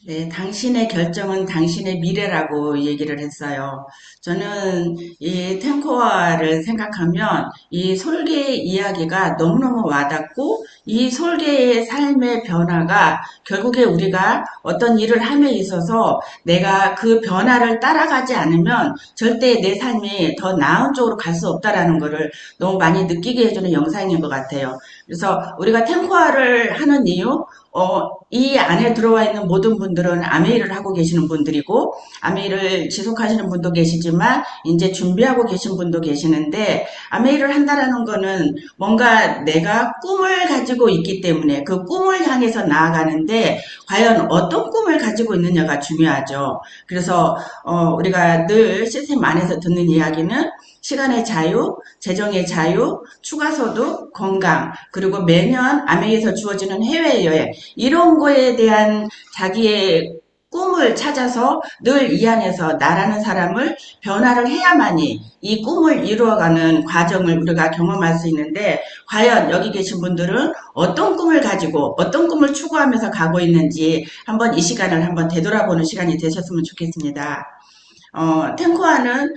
네, 당신의 결정은 당신의 미래라고 얘기를 했어요. 저는 이 탱고와를 생각하면 이 솔개의 이야기가 너무너무 와닿고 이 솔개의 삶의 변화가 결국에 우리가 어떤 일을 함에 있어서 내가 그 변화를 따라가지 않으면 절대 내 삶이 더 나은 쪽으로 갈 수 없다라는 것을 너무 많이 느끼게 해주는 영상인 것 같아요. 그래서 우리가 탱고와를 하는 이유, 이 안에 들어와 있는 모든 분들은 아메이를 하고 계시는 분들이고, 아메이를 지속하시는 분도 계시지만, 이제 준비하고 계신 분도 계시는데, 아메이를 한다라는 거는 뭔가 내가 꿈을 가지고 있기 때문에 그 꿈을 향해서 나아가는데, 과연 어떤 꿈을 가지고 있느냐가 중요하죠. 그래서, 우리가 늘 시스템 안에서 듣는 이야기는 시간의 자유, 재정의 자유, 추가소득, 건강, 그리고 매년 아메이에서 주어지는 해외여행, 이런 거에 대한 자기의 꿈을 찾아서 늘 이 안에서 나라는 사람을 변화를 해야만이 이 꿈을 이루어가는 과정을 우리가 경험할 수 있는데, 과연 여기 계신 분들은 어떤 꿈을 가지고 어떤 꿈을 추구하면서 가고 있는지 한번 이 시간을 한번 되돌아보는 시간이 되셨으면 좋겠습니다. 탱코아는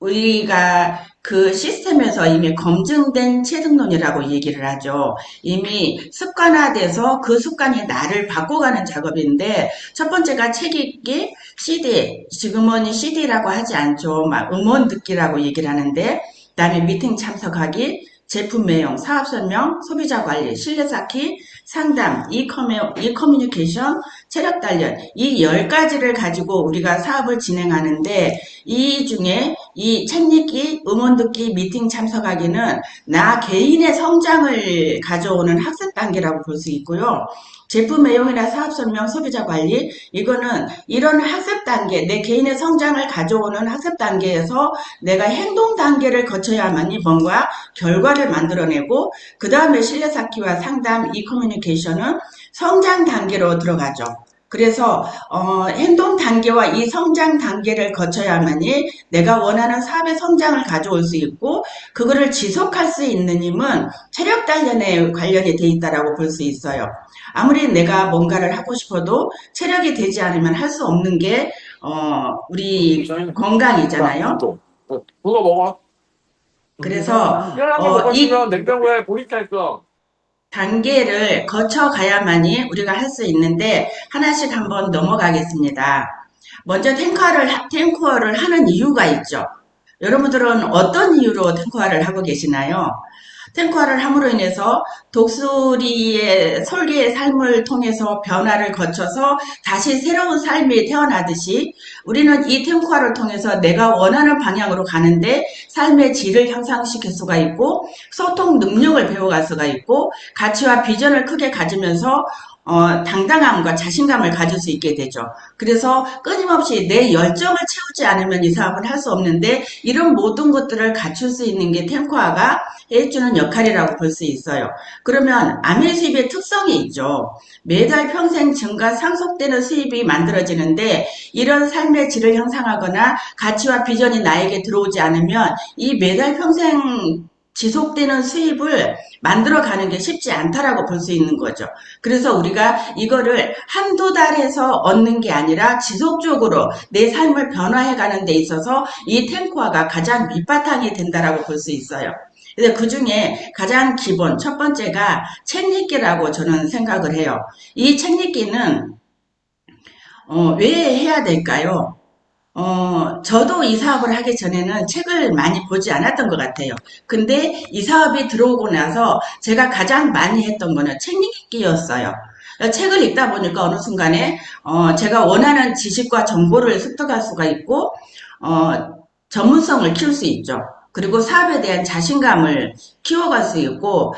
우리가 그 시스템에서 이미 검증된 체득론이라고 얘기를 하죠. 이미 습관화돼서 그 습관이 나를 바꿔가는 작업인데, 첫 번째가 책 읽기, CD, 지금은 CD라고 하지 않죠. 막 음원 듣기라고 얘기를 하는데, 그다음에 미팅 참석하기, 제품 매용, 사업 설명, 소비자 관리, 신뢰 쌓기, 상담, 이커뮤니케이션, 체력 단련, 이 10가지를 가지고 우리가 사업을 진행하는데, 이 중에 이 책 읽기, 음원 듣기, 미팅 참석하기는 나 개인의 성장을 가져오는 학습 단계라고 볼 수 있고요. 제품 내용이나 사업 설명, 소비자 관리, 이거는 이런 학습 단계, 내 개인의 성장을 가져오는 학습 단계에서 내가 행동 단계를 거쳐야만이 뭔가 결과를 만들어내고, 그 다음에 신뢰 쌓기와 상담, 이커뮤니케이션은 성장 단계로 들어가죠. 그래서 행동 단계와 이 성장 단계를 거쳐야만이 내가 원하는 사업의 성장을 가져올 수 있고, 그거를 지속할 수 있는 힘은 체력 단련에 관련이 돼 있다라고 볼 수 있어요. 아무리 내가 뭔가를 하고 싶어도 체력이 되지 않으면 할 수 없는 게 우리 자, 건강이잖아요. 그거 먹어. 그래서 시원한 거 먹고 이 싶으면 냉장고에 보리차 있어. 단계를 거쳐가야만이 우리가 할 수 있는데, 하나씩 한번 넘어가겠습니다. 먼저 탱커를 하는 이유가 있죠. 여러분들은 어떤 이유로 탱커화를 하고 계시나요? 탱커화를 함으로 인해서 독수리의 설계의 삶을 통해서 변화를 거쳐서 다시 새로운 삶이 태어나듯이, 우리는 이 탱커화를 통해서 내가 원하는 방향으로 가는데 삶의 질을 향상시킬 수가 있고, 소통 능력을 배워갈 수가 있고, 가치와 비전을 크게 가지면서 당당함과 자신감을 가질 수 있게 되죠. 그래서 끊임없이 내 열정을 채우지 않으면 이 사업을 할 수 없는데, 이런 모든 것들을 갖출 수 있는 게 탱커화가 해주는 역할이라고 볼 수 있어요. 그러면 아메 수입의 특성이 있죠. 매달 평생 증가 상속되는 수입이 만들어지는데, 이런 삶의 질을 향상하거나 가치와 비전이 나에게 들어오지 않으면 이 매달 평생 지속되는 수입을 만들어가는 게 쉽지 않다라고 볼 수 있는 거죠. 그래서 우리가 이거를 한두 달에서 얻는 게 아니라 지속적으로 내 삶을 변화해가는 데 있어서 이 탱커화가 가장 밑바탕이 된다라고 볼 수 있어요. 그래서 그 중에 가장 기본, 첫 번째가 책 읽기라고 저는 생각을 해요. 이 책 읽기는, 왜 해야 될까요? 저도 이 사업을 하기 전에는 책을 많이 보지 않았던 것 같아요. 근데 이 사업이 들어오고 나서 제가 가장 많이 했던 거는 책 읽기였어요. 책을 읽다 보니까 어느 순간에 제가 원하는 지식과 정보를 습득할 수가 있고, 전문성을 키울 수 있죠. 그리고 사업에 대한 자신감을 키워갈 수 있고,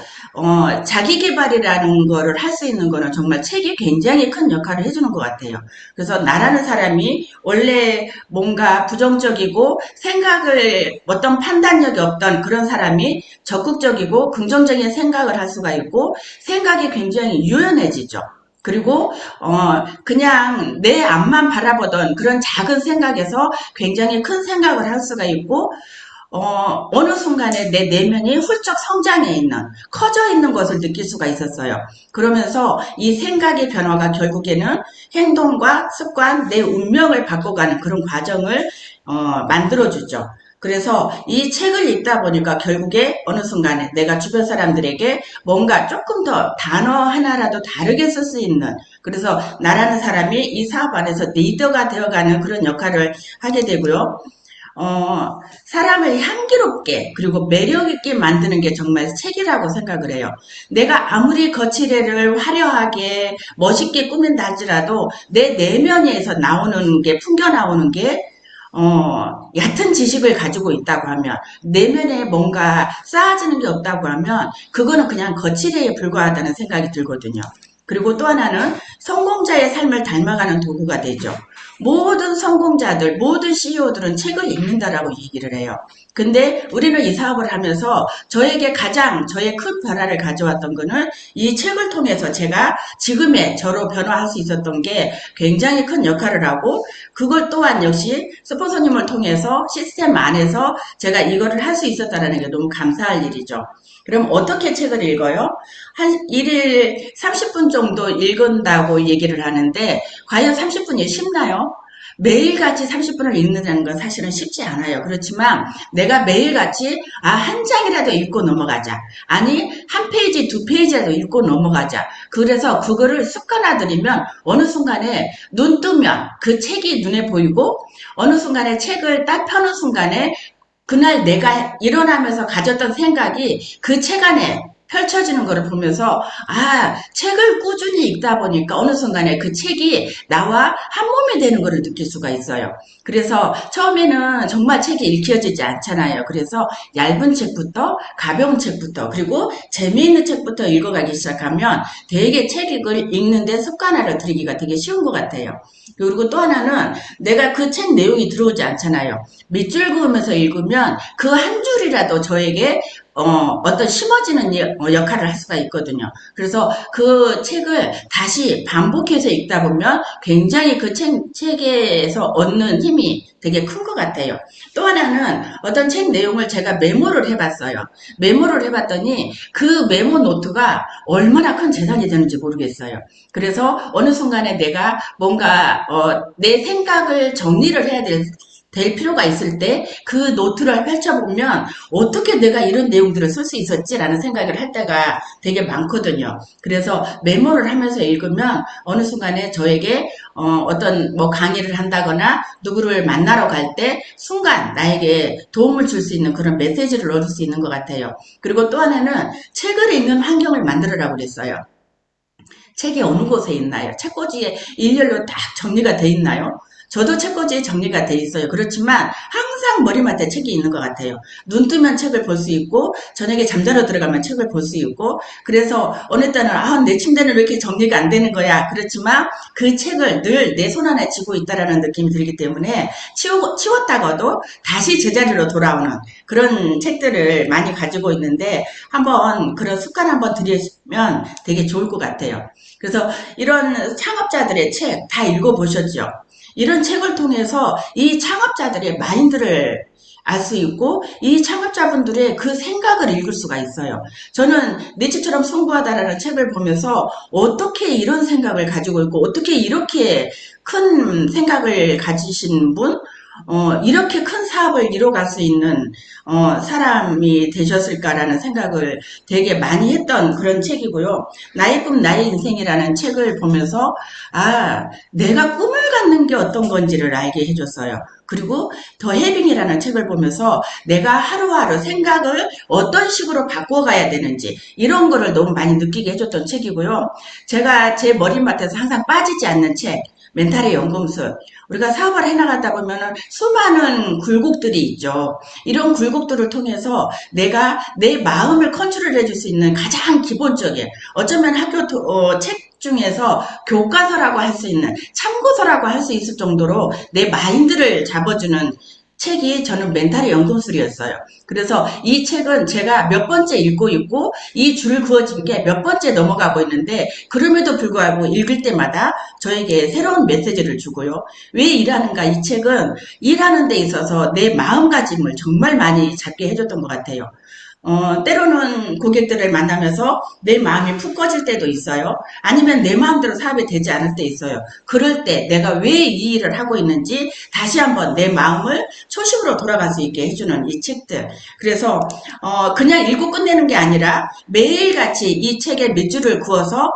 자기 개발이라는 거를 할 수 있는 거는 정말 책이 굉장히 큰 역할을 해주는 것 같아요. 그래서 나라는 사람이 원래 뭔가 부정적이고 생각을, 어떤 판단력이 없던 그런 사람이 적극적이고 긍정적인 생각을 할 수가 있고, 생각이 굉장히 유연해지죠. 그리고 그냥 내 앞만 바라보던 그런 작은 생각에서 굉장히 큰 생각을 할 수가 있고, 어느 순간에 내 내면이 훌쩍 성장해 있는, 커져 있는 것을 느낄 수가 있었어요. 그러면서 이 생각의 변화가 결국에는 행동과 습관, 내 운명을 바꿔가는 그런 과정을 만들어주죠. 그래서 이 책을 읽다 보니까 결국에 어느 순간에 내가 주변 사람들에게 뭔가 조금 더 단어 하나라도 다르게 쓸 수 있는, 그래서 나라는 사람이 이 사업 안에서 리더가 되어가는 그런 역할을 하게 되고요. 사람을 향기롭게 그리고 매력있게 만드는 게 정말 책이라고 생각을 해요. 내가 아무리 거칠애를 화려하게 멋있게 꾸민다 할지라도 내 내면에서 나오는 게, 풍겨 나오는 게 얕은 지식을 가지고 있다고 하면, 내면에 뭔가 쌓아지는 게 없다고 하면 그거는 그냥 거칠애에 불과하다는 생각이 들거든요. 그리고 또 하나는 성공자의 삶을 닮아가는 도구가 되죠. 모든 성공자들, 모든 CEO들은 책을 읽는다라고 얘기를 해요. 근데 우리는 이 사업을 하면서 저에게 가장 저의 큰 변화를 가져왔던 거는 이 책을 통해서 제가 지금의 저로 변화할 수 있었던 게 굉장히 큰 역할을 하고, 그걸 또한 역시 스폰서님을 통해서 시스템 안에서 제가 이거를 할 수 있었다는 게 너무 감사할 일이죠. 그럼 어떻게 책을 읽어요? 한 일일 30분 정도 읽은다고 얘기를 하는데 과연 30분이 쉽나요? 매일같이 30분을 읽는다는 건 사실은 쉽지 않아요. 그렇지만 내가 매일같이 한 장이라도 읽고 넘어가자. 아니 한 페이지 두 페이지라도 읽고 넘어가자. 그래서 그거를 습관화들이면 어느 순간에 눈 뜨면 그 책이 눈에 보이고, 어느 순간에 책을 딱 펴는 순간에 그날 내가 일어나면서 가졌던 생각이 그 책 안에 펼쳐지는 것을 보면서, 책을 꾸준히 읽다 보니까 어느 순간에 그 책이 나와 한 몸이 되는 것을 느낄 수가 있어요. 그래서 처음에는 정말 책이 읽혀지지 않잖아요. 그래서 얇은 책부터, 가벼운 책부터, 그리고 재미있는 책부터 읽어가기 시작하면 되게 책 읽는데 습관화를 들이기가 되게 쉬운 것 같아요. 그리고 또 하나는 내가 그 책 내용이 들어오지 않잖아요. 밑줄 그으면서 읽으면 그 한 줄이라도 저에게 어떤 심어지는 역할을 할 수가 있거든요. 그래서 그 책을 다시 반복해서 읽다 보면 굉장히 그 책에서 얻는 힘이 되게 큰 것 같아요. 또 하나는 어떤 책 내용을 제가 메모를 해봤어요. 메모를 해봤더니 그 메모 노트가 얼마나 큰 재산이 되는지 모르겠어요. 그래서 어느 순간에 내가 뭔가 내 생각을 정리를 해야 될 필요가 있을 때 그 노트를 펼쳐보면 어떻게 내가 이런 내용들을 쓸 수 있었지라는 생각을 할 때가 되게 많거든요. 그래서 메모를 하면서 읽으면 어느 순간에 저에게 어떤 뭐 강의를 한다거나 누구를 만나러 갈 때 순간 나에게 도움을 줄 수 있는 그런 메시지를 얻을 수 있는 것 같아요. 그리고 또 하나는 책을 읽는 환경을 만들으라고 그랬어요. 책이 어느 곳에 있나요? 책꽂이에 일렬로 딱 정리가 돼 있나요? 저도 책꽂이에 정리가 돼 있어요. 그렇지만 항상 머리맡에 책이 있는 것 같아요. 눈 뜨면 책을 볼 수 있고, 저녁에 잠자러 들어가면 책을 볼 수 있고, 그래서 어느 때는 내 침대는 왜 이렇게 정리가 안 되는 거야. 그렇지만 그 책을 늘 내 손 안에 쥐고 있다라는 느낌이 들기 때문에 치웠다가도 다시 제자리로 돌아오는 그런 책들을 많이 가지고 있는데, 한번 그런 습관 한번 들이면 되게 좋을 것 같아요. 그래서 이런 창업자들의 책 다 읽어보셨죠? 이런 책을 통해서 이 창업자들의 마인드를 알 수 있고, 이 창업자분들의 그 생각을 읽을 수가 있어요. 저는 니치처럼 승부하다라는 책을 보면서 어떻게 이런 생각을 가지고 있고, 어떻게 이렇게 큰 생각을 가지신 분, 이렇게 큰 사업을 이뤄갈 수 있는 사람이 되셨을까라는 생각을 되게 많이 했던 그런 책이고요. 나의 꿈 나의 인생이라는 책을 보면서 내가 꿈을 갖는 게 어떤 건지를 알게 해줬어요. 그리고 더 해빙이라는 책을 보면서 내가 하루하루 생각을 어떤 식으로 바꿔가야 되는지 이런 거를 너무 많이 느끼게 해줬던 책이고요. 제가 제 머리맡에서 항상 빠지지 않는 책, 멘탈의 연금술. 우리가 사업을 해나가다 보면 수많은 굴곡들이 있죠. 이런 굴곡들을 통해서 내가 내 마음을 컨트롤 해줄 수 있는 가장 기본적인, 어쩌면 학교 책 중에서 교과서라고 할 수 있는, 참고서라고 할 수 있을 정도로 내 마인드를 잡아주는 책이 저는 멘탈의 연금술이었어요. 그래서 이 책은 제가 몇 번째 읽고 있고 이 줄 그어진 게 몇 번째 넘어가고 있는데 그럼에도 불구하고 읽을 때마다 저에게 새로운 메시지를 주고요. 왜 일하는가? 이 책은 일하는 데 있어서 내 마음가짐을 정말 많이 잡게 해줬던 것 같아요. 때로는 고객들을 만나면서 내 마음이 푹 꺼질 때도 있어요. 아니면 내 마음대로 사업이 되지 않을 때 있어요. 그럴 때 내가 왜 이 일을 하고 있는지 다시 한번 내 마음을 초심으로 돌아갈 수 있게 해주는 이 책들. 그래서 그냥 읽고 끝내는 게 아니라 매일같이 이 책에 몇 줄을 그어서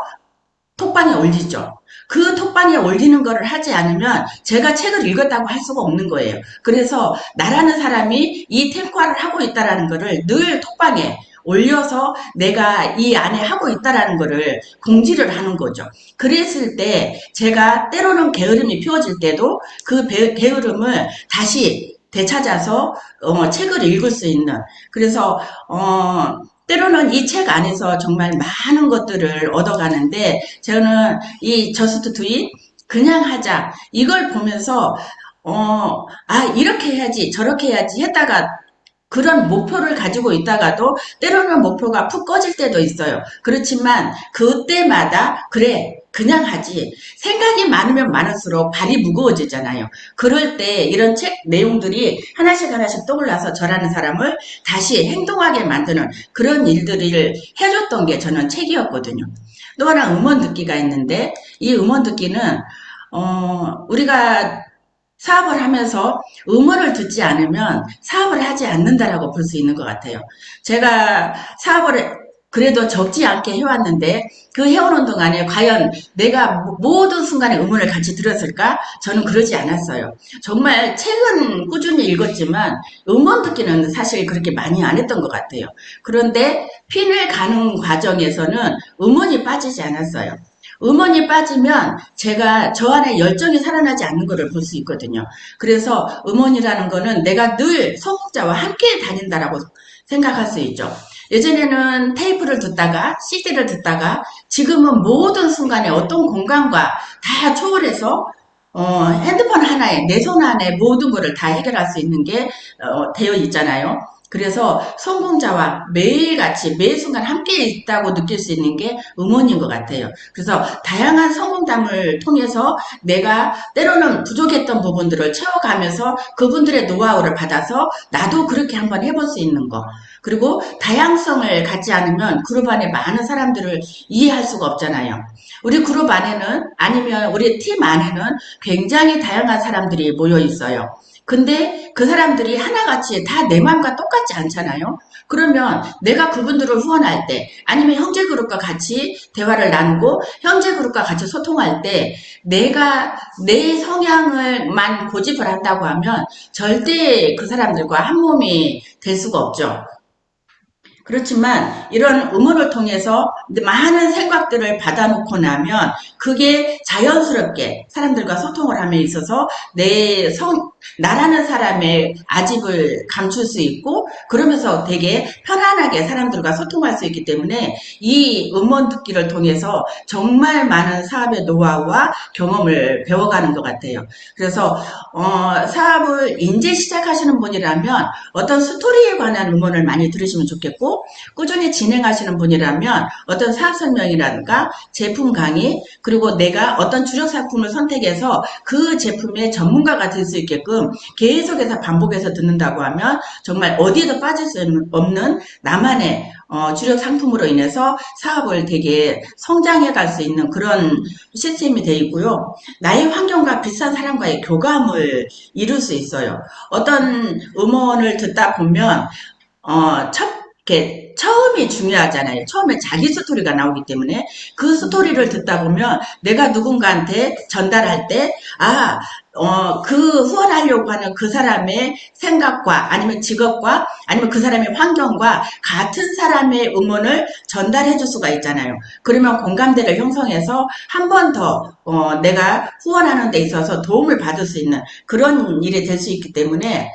톡방에 올리죠. 그 톡방에 올리는 거를 하지 않으면 제가 책을 읽었다고 할 수가 없는 거예요. 그래서 나라는 사람이 이 탱과를 하고 있다는 거를 늘 톡방에 올려서 내가 이 안에 하고 있다는 거를 공지를 하는 거죠. 그랬을 때 제가 때로는 게으름이 피워질 때도 그 게으름을 다시 되찾아서 책을 읽을 수 있는, 그래서 때로는 이 책 안에서 정말 많은 것들을 얻어가는데 저는 이 저스트 두잇 그냥 하자 이걸 보면서 이렇게 해야지 저렇게 해야지 했다가 그런 목표를 가지고 있다가도 때로는 목표가 푹 꺼질 때도 있어요. 그렇지만 그때마다 그래 그냥 하지. 생각이 많으면 많을수록 발이 무거워지잖아요. 그럴 때 이런 책 내용들이 하나씩 하나씩 떠올라서 저라는 사람을 다시 행동하게 만드는 그런 일들을 해줬던 게 저는 책이었거든요. 또 하나 음원 듣기가 있는데 이 음원 듣기는 우리가 사업을 하면서 음원을 듣지 않으면 사업을 하지 않는다라고 볼 수 있는 것 같아요. 제가 사업을 그래도 적지 않게 해왔는데 그 해오는 동안에 과연 내가 모든 순간에 음원을 같이 들었을까? 저는 그러지 않았어요. 정말 책은 꾸준히 읽었지만 음원 듣기는 사실 그렇게 많이 안 했던 것 같아요. 그런데 핀을 가는 과정에서는 음원이 빠지지 않았어요. 음원이 빠지면 제가 저 안에 열정이 살아나지 않는 것을 볼 수 있거든요. 그래서 음원이라는 거는 내가 늘 성공자와 함께 다닌다라고 생각할 수 있죠. 예전에는 테이프를 듣다가 CD를 듣다가 지금은 모든 순간에 어떤 공간과 다 초월해서 핸드폰 하나에 내 손 안에 모든 것을 다 해결할 수 있는 게 되어 있잖아요. 그래서 성공자와 매일같이 매 순간 함께 있다고 느낄 수 있는 게 음원인 것 같아요. 그래서 다양한 성공담을 통해서 내가 때로는 부족했던 부분들을 채워가면서 그분들의 노하우를 받아서 나도 그렇게 한번 해볼 수 있는 거. 그리고 다양성을 갖지 않으면 그룹 안에 많은 사람들을 이해할 수가 없잖아요. 우리 그룹 안에는 아니면 우리 팀 안에는 굉장히 다양한 사람들이 모여 있어요. 근데 그 사람들이 하나같이 다 내 마음과 똑같지 않잖아요. 그러면 내가 그분들을 후원할 때 아니면 형제 그룹과 같이 대화를 나누고 형제 그룹과 같이 소통할 때 내가 내 성향을만 고집을 한다고 하면 절대 그 사람들과 한 몸이 될 수가 없죠. 그렇지만 이런 음원을 통해서 많은 생각들을 받아놓고 나면 그게 자연스럽게 사람들과 소통을 함에 있어서 나라는 사람의 아집을 감출 수 있고 그러면서 되게 편안하게 사람들과 소통할 수 있기 때문에 이 음원 듣기를 통해서 정말 많은 사업의 노하우와 경험을 배워가는 것 같아요. 그래서 사업을 이제 시작하시는 분이라면 어떤 스토리에 관한 음원을 많이 들으시면 좋겠고 꾸준히 진행하시는 분이라면 어떤 사업 설명이라든가 제품 강의 그리고 내가 어떤 주력 상품을 선택해서 그 제품의 전문가가 될 수 있게끔 계속해서 반복해서 듣는다고 하면 정말 어디에도 빠질 수 없는 나만의 주력 상품으로 인해서 사업을 되게 성장해 갈 수 있는 그런 시스템이 되어 있고요. 나의 환경과 비슷한 사람과의 교감을 이룰 수 있어요. 어떤 음원을 듣다 보면 이렇게 처음이 중요하잖아요. 처음에 자기 스토리가 나오기 때문에 그 스토리를 듣다 보면 내가 누군가한테 전달할 때 그 후원하려고 하는 그 사람의 생각과 아니면 직업과 아니면 그 사람의 환경과 같은 사람의 음원을 전달해 줄 수가 있잖아요. 그러면 공감대를 형성해서 한 번 더 내가 후원하는 데 있어서 도움을 받을 수 있는 그런 일이 될 수 있기 때문에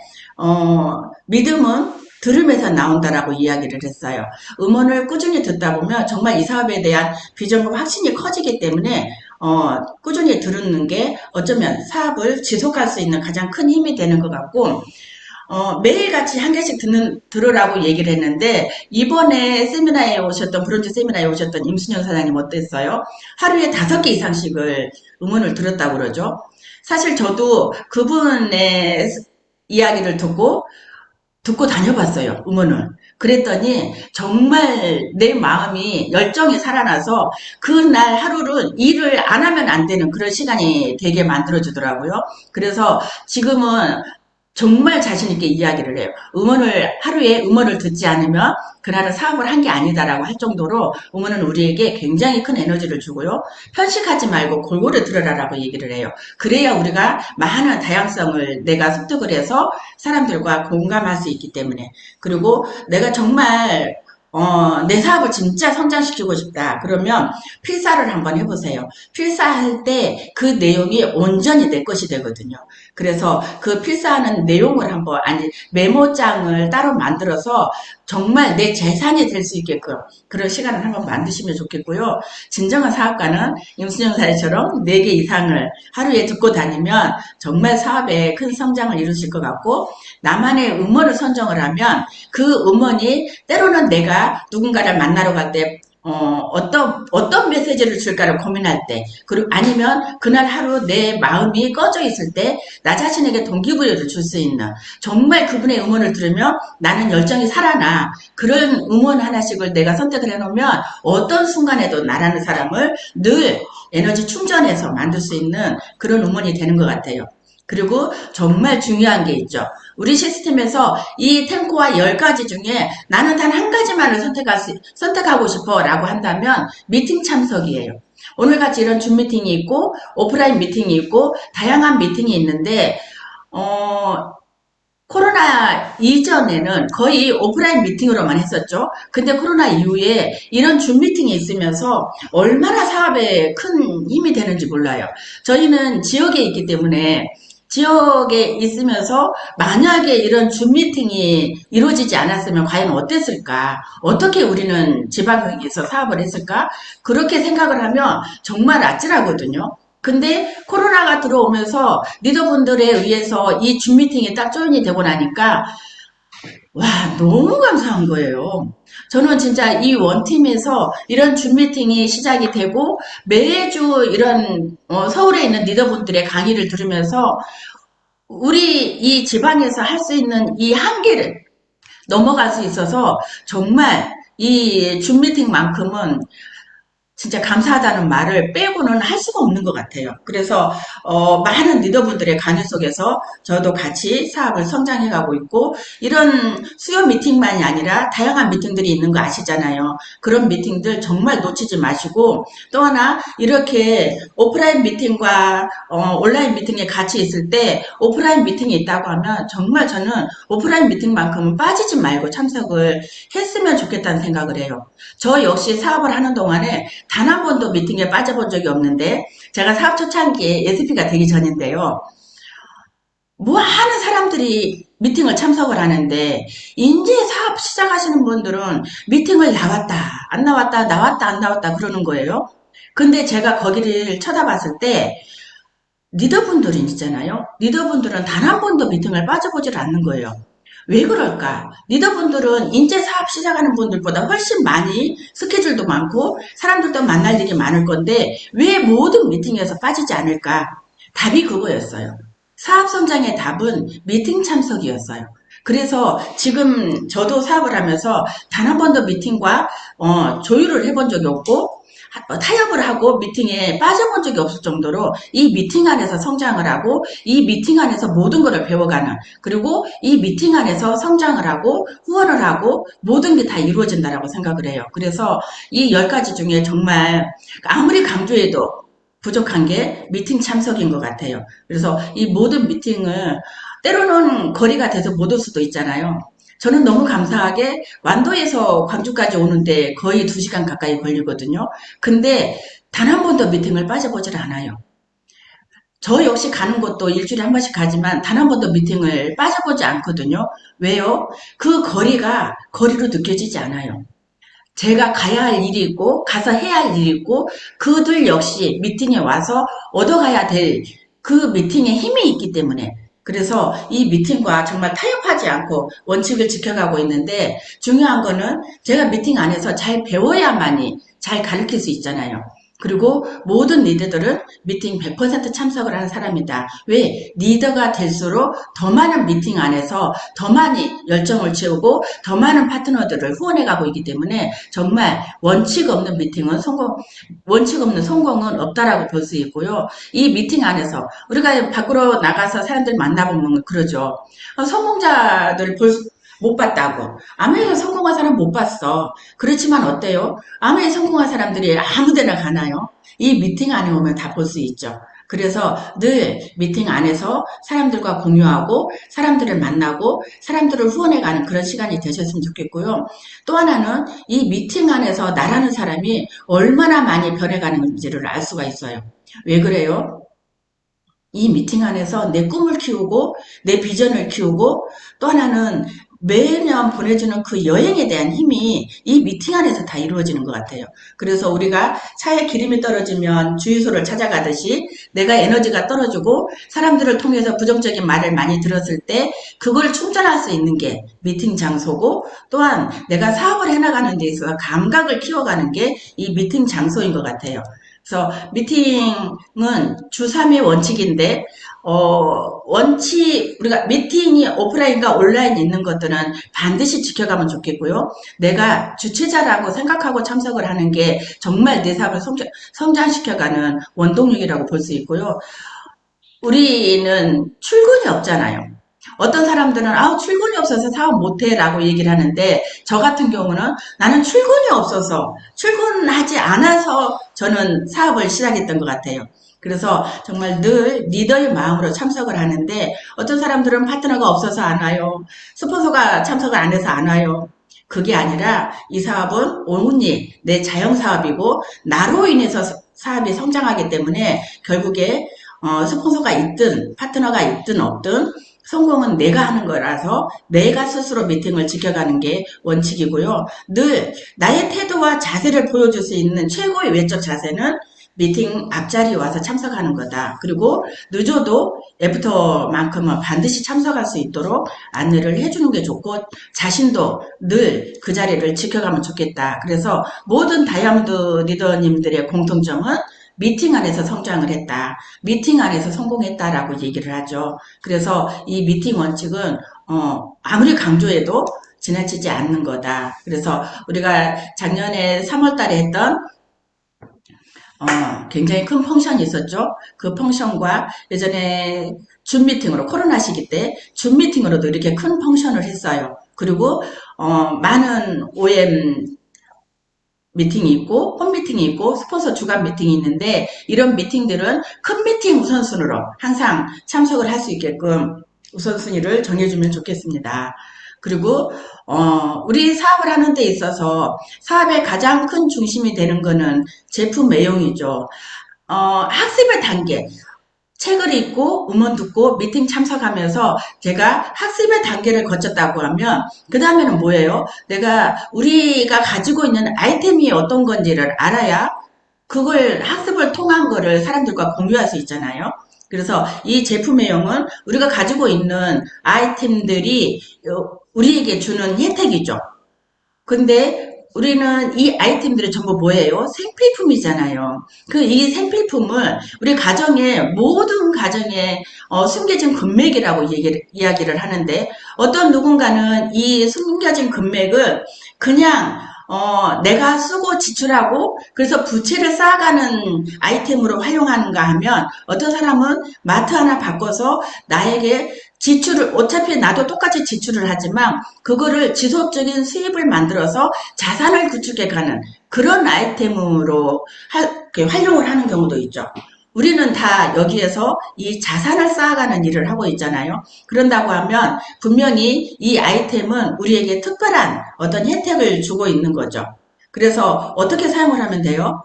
믿음은 들음에서 나온다라고 이야기를 했어요. 음원을 꾸준히 듣다 보면 정말 이 사업에 대한 비전과 확신이 커지기 때문에 꾸준히 들은 게 어쩌면 사업을 지속할 수 있는 가장 큰 힘이 되는 것 같고 매일같이 한 개씩 들으라고 얘기를 했는데, 이번에 세미나에 오셨던, 브론즈 세미나에 오셨던 임순영 사장님 어땠어요? 하루에 5개 이상씩을 음원을 들었다고 그러죠. 사실 저도 그분의 이야기를 듣고 다녀봤어요, 음원을. 그랬더니 정말 내 마음이 열정이 살아나서 그날 하루는 일을 안 하면 안 되는 그런 시간이 되게 만들어주더라고요. 그래서 지금은 정말 자신있게 이야기를 해요. 하루에 음원을 듣지 않으면 그날은 사업을 한 게 아니다라고 할 정도로 음원은 우리에게 굉장히 큰 에너지를 주고요. 편식하지 말고 골고루 들으라라고 얘기를 해요. 그래야 우리가 많은 다양성을 내가 습득을 해서 사람들과 공감할 수 있기 때문에. 그리고 내가 정말 내 사업을 진짜 성장시키고 싶다. 그러면 필사를 한번 해보세요. 필사할 때 그 내용이 온전히 내 것이 되거든요. 그래서 그 필사하는 내용을 아니, 메모장을 따로 만들어서 정말 내 재산이 될 수 있게끔 그런 시간을 한번 만드시면 좋겠고요. 진정한 사업가는 임순영 사회처럼 4개 이상을 하루에 듣고 다니면 정말 사업에 큰 성장을 이루실 것 같고, 나만의 음원을 선정을 하면 그 음원이 때로는 내가 누군가를 만나러 갈 때 어떤 메시지를 줄까를 고민할 때, 그리고 아니면 그날 하루 내 마음이 꺼져 있을 때, 나 자신에게 동기부여를 줄 수 있는, 정말 그분의 음원을 들으면 나는 열정이 살아나. 그런 음원 하나씩을 내가 선택을 해놓으면 어떤 순간에도 나라는 사람을 늘 에너지 충전해서 만들 수 있는 그런 음원이 되는 것 같아요. 그리고 정말 중요한 게 있죠. 우리 시스템에서 이 탱코와 10가지 중에 나는 단 한 가지만을 선택하고 싶어 라고 한다면 미팅 참석이에요. 오늘같이 이런 줌 미팅이 있고 오프라인 미팅이 있고 다양한 미팅이 있는데, 코로나 이전에는 거의 오프라인 미팅으로만 했었죠. 근데 코로나 이후에 이런 줌 미팅이 있으면서 얼마나 사업에 큰 힘이 되는지 몰라요. 저희는 지역에 있기 때문에 지역에 있으면서 만약에 이런 줌 미팅이 이루어지지 않았으면 과연 어땠을까? 어떻게 우리는 지방에서 사업을 했을까? 그렇게 생각을 하면 정말 아찔하거든요. 근데 코로나가 들어오면서 리더분들에 의해서 이 줌 미팅이 딱 조인이 되고 나니까 와, 너무 감사한 거예요. 저는 진짜 이 원팀에서 이런 줌 미팅이 시작이 되고 매주 이런 서울에 있는 리더분들의 강의를 들으면서 우리 이 지방에서 할 수 있는 이 한계를 넘어갈 수 있어서 정말 이 줌 미팅만큼은 진짜 감사하다는 말을 빼고는 할 수가 없는 것 같아요. 그래서 많은 리더분들의 강의 속에서 저도 같이 사업을 성장해가고 있고, 이런 수요 미팅만이 아니라 다양한 미팅들이 있는 거 아시잖아요. 그런 미팅들 정말 놓치지 마시고, 또 하나 이렇게 오프라인 미팅과 온라인 미팅에 같이 있을 때 오프라인 미팅이 있다고 하면 정말 저는 오프라인 미팅만큼은 빠지지 말고 참석을 했으면 좋겠다는 생각을 해요. 저 역시 사업을 하는 동안에 단 한 번도 미팅에 빠져본 적이 없는데, 제가 사업 초창기에 SP가 되기 전인데요. 많은 사람들이 미팅을 참석을 하는데, 이제 사업 시작하시는 분들은 미팅을 나왔다, 안 나왔다, 나왔다, 안 나왔다 그러는 거예요. 근데 제가 거기를 쳐다봤을 때, 리더분들이 있잖아요. 리더분들은 단 한 번도 미팅을 빠져보질 않는 거예요. 왜 그럴까? 리더분들은 인재 사업 시작하는 분들보다 훨씬 많이 스케줄도 많고 사람들도 만날 일이 많을 건데 왜 모든 미팅에서 빠지지 않을까? 답이 그거였어요. 사업 성장의 답은 미팅 참석이었어요. 그래서 지금 저도 사업을 하면서 단 한 번도 미팅과 조율을 해본 적이 없고 타협을 하고 미팅에 빠져본 적이 없을 정도로 이 미팅 안에서 성장을 하고 이 미팅 안에서 모든 것을 배워가는, 그리고 이 미팅 안에서 성장을 하고 후원을 하고 모든 게 다 이루어진다라고 생각을 해요. 그래서 이 10가지 중에 정말 아무리 강조해도 부족한 게 미팅 참석인 것 같아요. 그래서 이 모든 미팅을 때로는 거리가 돼서 못 올 수도 있잖아요. 저는 너무 감사하게 완도에서 광주까지 오는데 거의 2시간 가까이 걸리거든요. 근데 단 한 번도 미팅을 빠져보질 않아요. 저 역시 가는 것도 일주일에 한 번씩 가지만 단 한 번도 미팅을 빠져보지 않거든요. 왜요? 그 거리가 거리로 느껴지지 않아요. 제가 가야 할 일이 있고 가서 해야 할 일이 있고 그들 역시 미팅에 와서 얻어가야 될 그 미팅에 힘이 있기 때문에 그래서 이 미팅과 정말 타협하지 않고 원칙을 지켜가고 있는데 중요한 거는 제가 미팅 안에서 잘 배워야만이 잘 가르칠 수 있잖아요. 그리고 모든 리더들은 미팅 100% 참석을 하는 사람이다. 왜? 리더가 될수록 더 많은 미팅 안에서 더 많이 열정을 채우고 더 많은 파트너들을 후원해가고 있기 때문에 정말 원칙 없는 미팅은 원칙 없는 성공은 없다라고 볼 수 있고요. 이 미팅 안에서 우리가 밖으로 나가서 사람들 만나보면 그러죠. 성공자들 못 봤다고. 아메리카 성공한 사람 못 봤어. 그렇지만 어때요? 아메리카 성공한 사람들이 아무 데나 가나요? 이 미팅 안에 오면 다 볼 수 있죠. 그래서 늘 미팅 안에서 사람들과 공유하고 사람들을 만나고 사람들을 후원해가는 그런 시간이 되셨으면 좋겠고요. 또 하나는 이 미팅 안에서 나라는 사람이 얼마나 많이 변해가는지를 알 수가 있어요. 왜 그래요? 이 미팅 안에서 내 꿈을 키우고 내 비전을 키우고 또 하나는 매년 보내주는 그 여행에 대한 힘이 이 미팅 안에서 다 이루어지는 것 같아요. 그래서 우리가 차에 기름이 떨어지면 주유소를 찾아가듯이 내가 에너지가 떨어지고 사람들을 통해서 부정적인 말을 많이 들었을 때 그걸 충전할 수 있는 게 미팅 장소고 또한 내가 사업을 해나가는 데 있어서 감각을 키워가는 게 이 미팅 장소인 것 같아요. 그래서 미팅은 주 3회 원칙인데 우리가 미팅이 오프라인과 온라인 있는 것들은 반드시 지켜가면 좋겠고요. 내가 주최자라고 생각하고 참석을 하는 게 정말 내 사업을 성장시켜가는 원동력이라고 볼 수 있고요. 우리는 출근이 없잖아요. 어떤 사람들은 출근이 없어서 사업 못해 라고 얘기를 하는데 저 같은 경우는 나는 출근이 없어서 출근하지 않아서 저는 사업을 시작했던 것 같아요. 그래서 정말 늘 리더의 마음으로 참석을 하는데 어떤 사람들은 파트너가 없어서 안 와요. 스폰서가 참석을 안 해서 안 와요. 그게 아니라 이 사업은 온전히 내 자영사업이고 나로 인해서 사업이 성장하기 때문에 결국에 스폰서가 있든 파트너가 있든 없든 성공은 내가 하는 거라서 내가 스스로 미팅을 지켜가는 게 원칙이고요. 늘 나의 태도와 자세를 보여줄 수 있는 최고의 외적 자세는 미팅 앞자리에 와서 참석하는 거다. 그리고 늦어도 애프터만큼은 반드시 참석할 수 있도록 안내를 해주는 게 좋고 자신도 늘 그 자리를 지켜가면 좋겠다. 그래서 모든 다이아몬드 리더님들의 공통점은 미팅 안에서 성장을 했다. 미팅 안에서 성공했다라고 얘기를 하죠. 그래서 이 미팅 원칙은 아무리 강조해도 지나치지 않는 거다. 그래서 우리가 작년에 3월 달에 했던 굉장히 큰 펑션이 있었죠. 그 펑션과 예전에 줌 미팅으로 코로나 시기 때 줌 미팅으로도 이렇게 큰 펑션을 했어요. 그리고 많은 OM 미팅이 있고 홈 미팅이 있고 스폰서 주간 미팅이 있는데 이런 미팅들은 큰 미팅 우선순위로 항상 참석을 할 수 있게끔 우선순위를 정해주면 좋겠습니다. 그리고 우리 사업을 하는 데 있어서 사업의 가장 큰 중심이 되는 거는 제품 매용이죠. 학습의 단계 책을 읽고 음원 듣고 미팅 참석하면서 제가 학습의 단계를 거쳤다고 하면 그 다음에는 뭐예요? 우리가 가지고 있는 아이템이 어떤 건지를 알아야 그걸 학습을 통한 거를 사람들과 공유할 수 있잖아요. 그래서 이 제품 외용은 우리가 가지고 있는 아이템들이 우리에게 주는 혜택이죠. 근데 우리는 이 아이템들이 전부 뭐예요? 생필품이잖아요. 이 생필품을 우리 모든 가정에 숨겨진 금맥이라고 이야기를 하는데 어떤 누군가는 이 숨겨진 금맥을 그냥 내가 쓰고 지출하고 그래서 부채를 쌓아가는 아이템으로 활용하는가 하면 어떤 사람은 마트 하나 바꿔서 나에게 어차피 나도 똑같이 지출을 하지만 그거를 지속적인 수입을 만들어서 자산을 구축해가는 그런 아이템으로 활용을 하는 경우도 있죠. 우리는 다 여기에서 이 자산을 쌓아가는 일을 하고 있잖아요. 그런다고 하면 분명히 이 아이템은 우리에게 특별한 어떤 혜택을 주고 있는 거죠. 그래서 어떻게 사용을 하면 돼요?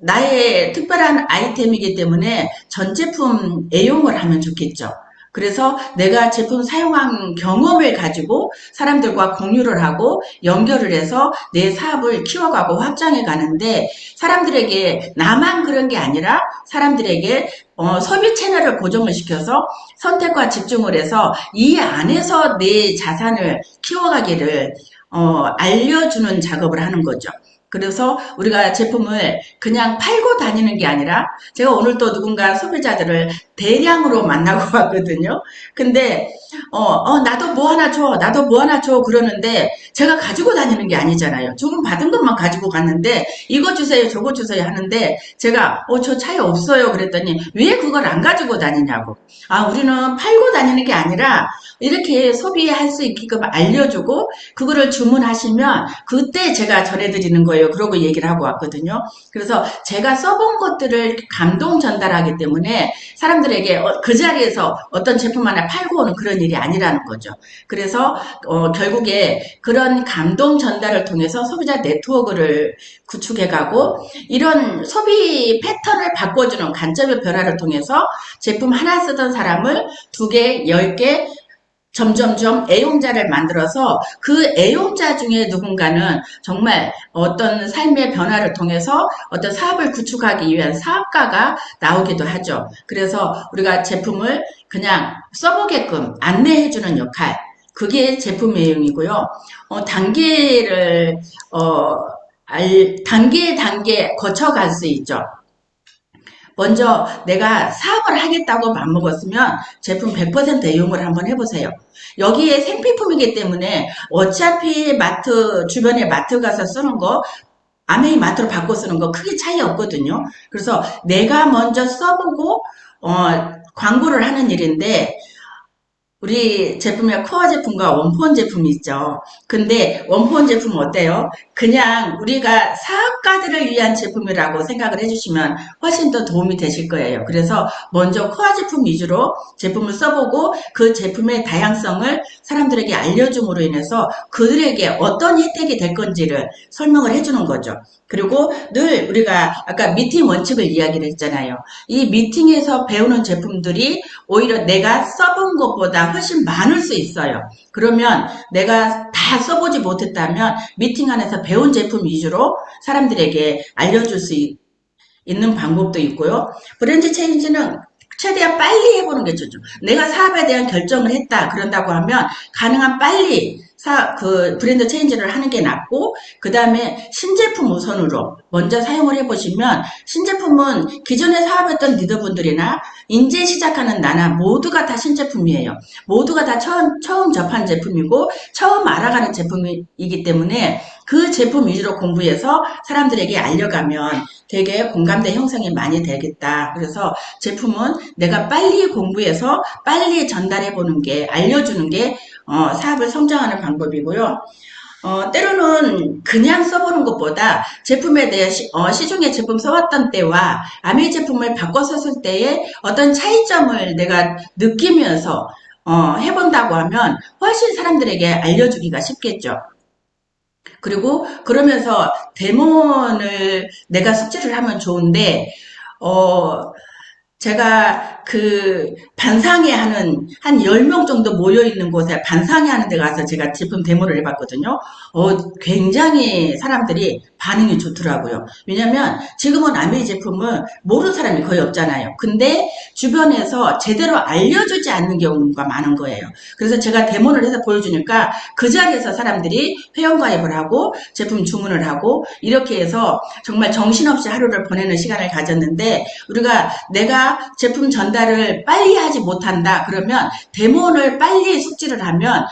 나의 특별한 아이템이기 때문에 전 제품 애용을 하면 좋겠죠. 그래서 내가 제품 사용한 경험을 가지고 사람들과 공유를 하고 연결을 해서 내 사업을 키워가고 확장해 가는데 사람들에게 나만 그런 게 아니라 사람들에게 소비 채널을 고정을 시켜서 선택과 집중을 해서 이 안에서 내 자산을 키워가기를 알려주는 작업을 하는 거죠. 그래서 우리가 제품을 그냥 팔고 다니는 게 아니라 제가 오늘 또 누군가 소비자들을 대량으로 만나고 왔거든요. 근데 나도 뭐 하나 줘, 나도 뭐 하나 줘 그러는데 제가 가지고 다니는 게 아니잖아요. 조금 받은 것만 가지고 갔는데 이거 주세요, 저거 주세요 하는데 제가 저 차이 없어요 그랬더니 왜 그걸 안 가지고 다니냐고. 아, 우리는 팔고 다니는 게 아니라 이렇게 소비할 수 있게끔 알려주고 그거를 주문하시면 그때 제가 전해드리는 거예요. 그러고 얘기를 하고 왔거든요. 그래서 제가 써본 것들을 감동 전달하기 때문에 사람들에게 그 자리에서 어떤 제품 하나 팔고 오는 그런 일이 아니라는 거죠. 그래서 결국에 그런 감동 전달을 통해서 소비자 네트워크를 구축해가고 이런 소비 패턴을 바꿔주는 관점의 변화를 통해서 제품 하나 쓰던 사람을 2개, 10개 점점점 애용자를 만들어서 그 애용자 중에 누군가는 정말 어떤 삶의 변화를 통해서 어떤 사업을 구축하기 위한 사업가가 나오기도 하죠. 그래서 우리가 제품을 그냥 써보게끔 안내해주는 역할, 그게 제품 애용이고요. 단계를 단계 거쳐갈 수 있죠. 먼저 내가 사업을 하겠다고 맘먹었으면 제품 100% 애용을 한번 해보세요. 여기에 생필품이기 때문에 어차피 마트, 주변에 마트 가서 쓰는 거 아메이 마트로 바꿔 쓰는 거 크게 차이 없거든요. 그래서 내가 먼저 써보고 광고를 하는 일인데 우리 제품의 코어 제품과 원포원 제품이 있죠. 근데 원포원 제품 어때요? 그냥 우리가 사업가들을 위한 제품이라고 생각을 해주시면 훨씬 더 도움이 되실 거예요. 그래서 먼저 코어 제품 위주로 제품을 써보고 그 제품의 다양성을 사람들에게 알려줌으로 인해서 그들에게 어떤 혜택이 될 건지를 설명을 해주는 거죠. 그리고 늘 우리가 아까 미팅 원칙을 이야기를 했잖아요. 이 미팅에서 배우는 제품들이 오히려 내가 써본 것보다 훨씬 많을 수 있어요. 그러면 내가 다 써보지 못했다면 미팅 안에서 배운 제품 위주로 사람들에게 알려줄 수 있는 방법도 있고요. 브랜드 체인지는 최대한 빨리 해보는 게 좋죠. 내가 사업에 대한 결정을 했다 그런다고 하면 가능한 빨리 그 브랜드 체인지를 하는 게 낫고 그 다음에 신제품 우선으로 먼저 사용을 해보시면 신제품은 기존에 사업했던 리더분들이나 인제 시작하는 나나 모두가 다 신제품이에요. 모두가 다 처음 접한 제품이고 처음 알아가는 제품이기 때문에 그 제품 위주로 공부해서 사람들에게 알려가면 되게 공감대 형성이 많이 되겠다. 그래서 제품은 내가 빨리 공부해서 빨리 전달해보는 게 알려주는 게 사업을 성장하는 방법이고요. 때로는 그냥 써보는 것보다 제품에 대해 시중에 제품 써왔던 때와 아메이 제품을 바꿔 썼을 때의 어떤 차이점을 내가 느끼면서 해본다고 하면 훨씬 사람들에게 알려주기가 쉽겠죠. 그리고 그러면서 데모를 내가 숙지를 하면 좋은데 제가 그 반상회 하는 한 10명 정도 모여있는 곳에 반상회 하는 데 가서 제가 제품 데모를 해봤거든요. 굉장히 사람들이 반응이 좋더라고요. 왜냐면 지금은 아메이 제품을 모르는 사람이 거의 없잖아요. 근데 주변에서 제대로 알려주지 않는 경우가 많은 거예요. 그래서 제가 데모를 해서 보여주니까 그 자리에서 사람들이 회원가입을 하고 제품 주문을 하고 이렇게 해서 정말 정신없이 하루를 보내는 시간을 가졌는데 우리가 내가 제품 전달을 빨리 하지 못한다 그러면 데모를 빨리 숙지를 하면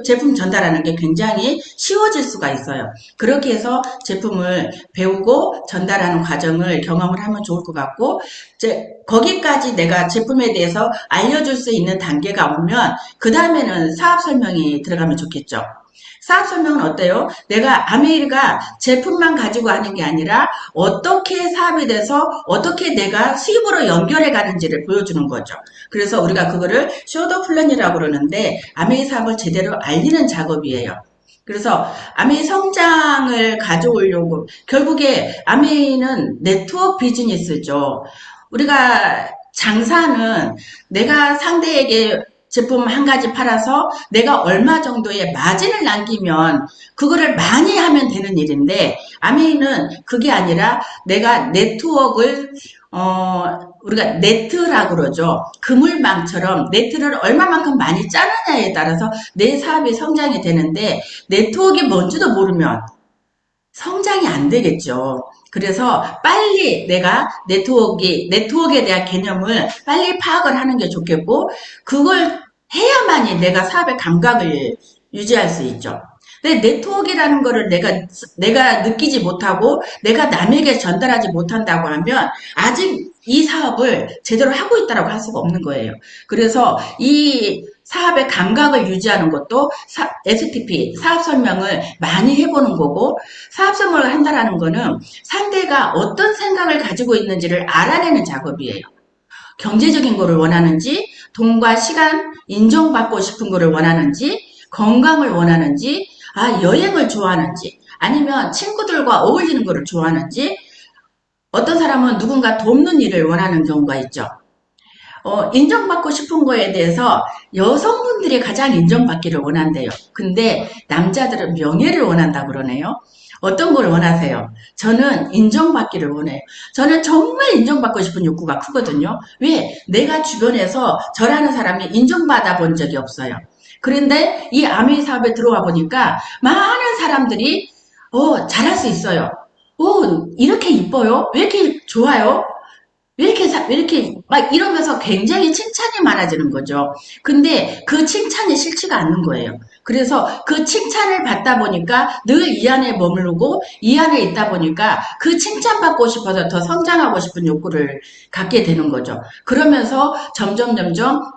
제품 전달하는 게 굉장히 쉬워질 수가 있어요. 그렇게 해서 제품을 배우고 전달하는 과정을 경험을 하면 좋을 것 같고 거기까지 내가 제품에 대해서 알려줄 수 있는 단계가 오면 그 다음에는 사업 설명이 들어가면 좋겠죠. 사업 설명은 어때요? 내가 아메이가 제품만 가지고 하는 게 아니라 어떻게 사업이 돼서 어떻게 내가 수입으로 연결해 가는지를 보여주는 거죠. 그래서 우리가 그거를 쇼더 플랜이라고 그러는데 아메이 사업을 제대로 알리는 작업이에요. 그래서 아메이 성장을 가져오려고 결국에 아메이는 네트워크 비즈니스죠. 우리가 장사는 내가 상대에게 제품 한 가지 팔아서 내가 얼마 정도의 마진을 남기면 그거를 많이 하면 되는 일인데, 아메이는 그게 아니라 내가 네트워크를 우리가 네트라고 그러죠. 그물망처럼 네트를 얼마만큼 많이 짜느냐에 따라서 내 사업이 성장이 되는데, 네트워크가 뭔지도 모르면 성장이 안 되겠죠. 그래서 빨리 내가 네트워크에 대한 개념을 빨리 파악을 하는 게 좋겠고, 그걸 해야만이 내가 사업의 감각을 유지할 수 있죠. 근데 네트워크라는 거를 내가 느끼지 못하고, 내가 남에게 전달하지 못한다고 하면, 아직 이 사업을 제대로 하고 있다고 할 수가 없는 거예요. 그래서 이 사업의 감각을 유지하는 것도 STP, 사업 설명을 많이 해보는 거고, 사업 설명을 한다라는 거는 상대가 어떤 생각을 가지고 있는지를 알아내는 작업이에요. 경제적인 거를 원하는지, 돈과 시간, 인정받고 싶은 거를 원하는지, 건강을 원하는지, 여행을 좋아하는지, 아니면 친구들과 어울리는 거를 좋아하는지, 어떤 사람은 누군가 돕는 일을 원하는 경우가 있죠. 인정받고 싶은 거에 대해서 여성분들이 가장 인정받기를 원한대요. 근데 남자들은 명예를 원한다고 그러네요. 어떤 걸 원하세요? 저는 인정받기를 원해요. 저는 정말 인정받고 싶은 욕구가 크거든요. 왜? 내가 주변에서 저라는 사람이 인정받아 본 적이 없어요. 그런데 이 아메이 사업에 들어와 보니까 많은 사람들이 잘할 수 있어요. 이렇게 이뻐요? 왜 이렇게 좋아요? 왜 이렇게, 막 이러면서 굉장히 칭찬이 많아지는 거죠. 근데 그 칭찬이 싫지가 않는 거예요. 그래서 그 칭찬을 받다 보니까 늘 이 안에 머무르고 이 안에 있다 보니까 그 칭찬받고 싶어서 더 성장하고 싶은 욕구를 갖게 되는 거죠. 그러면서 점점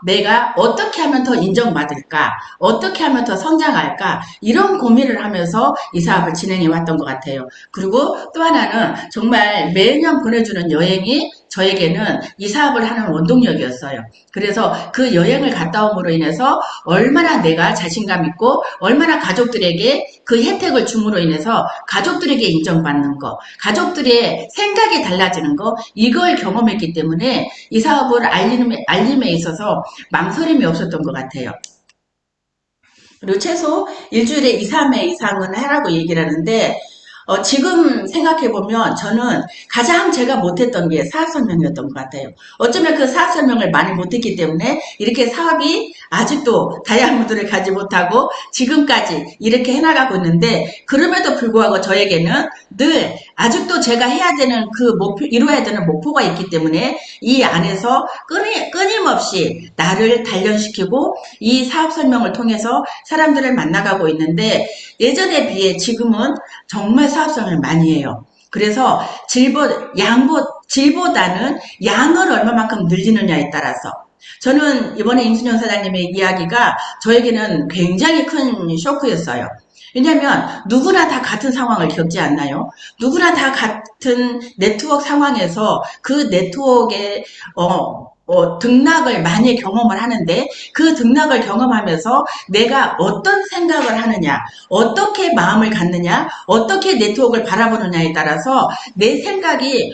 내가 어떻게 하면 더 인정받을까? 어떻게 하면 더 성장할까? 이런 고민을 하면서 이 사업을 진행해 왔던 것 같아요. 그리고 또 하나는 정말 매년 보내주는 여행이 저에게는 이 사업을 하는 원동력이었어요. 그래서 그 여행을 갔다 옴으로 인해서 얼마나 내가 자신감 있고 얼마나 가족들에게 그 혜택을 줌으로 인해서 가족들에게 인정받는 거, 가족들의 생각이 달라지는 거, 이걸 경험했기 때문에 이 사업을 알림에 있어서 망설임이 없었던 것 같아요. 그리고 최소 일주일에 2, 3회 이상은 하라고 얘기를 하는데, 지금 생각해보면 저는 가장 제가 못했던 게 사업 설명이었던 것 같아요. 어쩌면 그 사업 설명을 많이 못했기 때문에 이렇게 사업이 아직도 다이아몬드를 가지 못하고 지금까지 이렇게 해나가고 있는데, 그럼에도 불구하고 저에게는 늘 아직도 제가 해야 되는 그 목표, 이루어야 되는 목표가 있기 때문에 이 안에서 끊임없이 나를 단련시키고 이 사업 설명을 통해서 사람들을 만나가고 있는데, 예전에 비해 지금은 정말 사업성을 많이 해요. 그래서 질보다는 양을 얼마만큼 늘리느냐에 따라서, 저는 이번에 임순영 사장님의 이야기가 저에게는 굉장히 큰 쇼크였어요. 왜냐하면 누구나 다 같은 상황을 겪지 않나요? 누구나 다 같은 네트워크 상황에서 그 네트워크의 등락을 많이 경험을 하는데, 그 등락을 경험하면서 내가 어떤 생각을 하느냐, 어떻게 마음을 갖느냐, 어떻게 네트워크를 바라보느냐에 따라서 내 생각에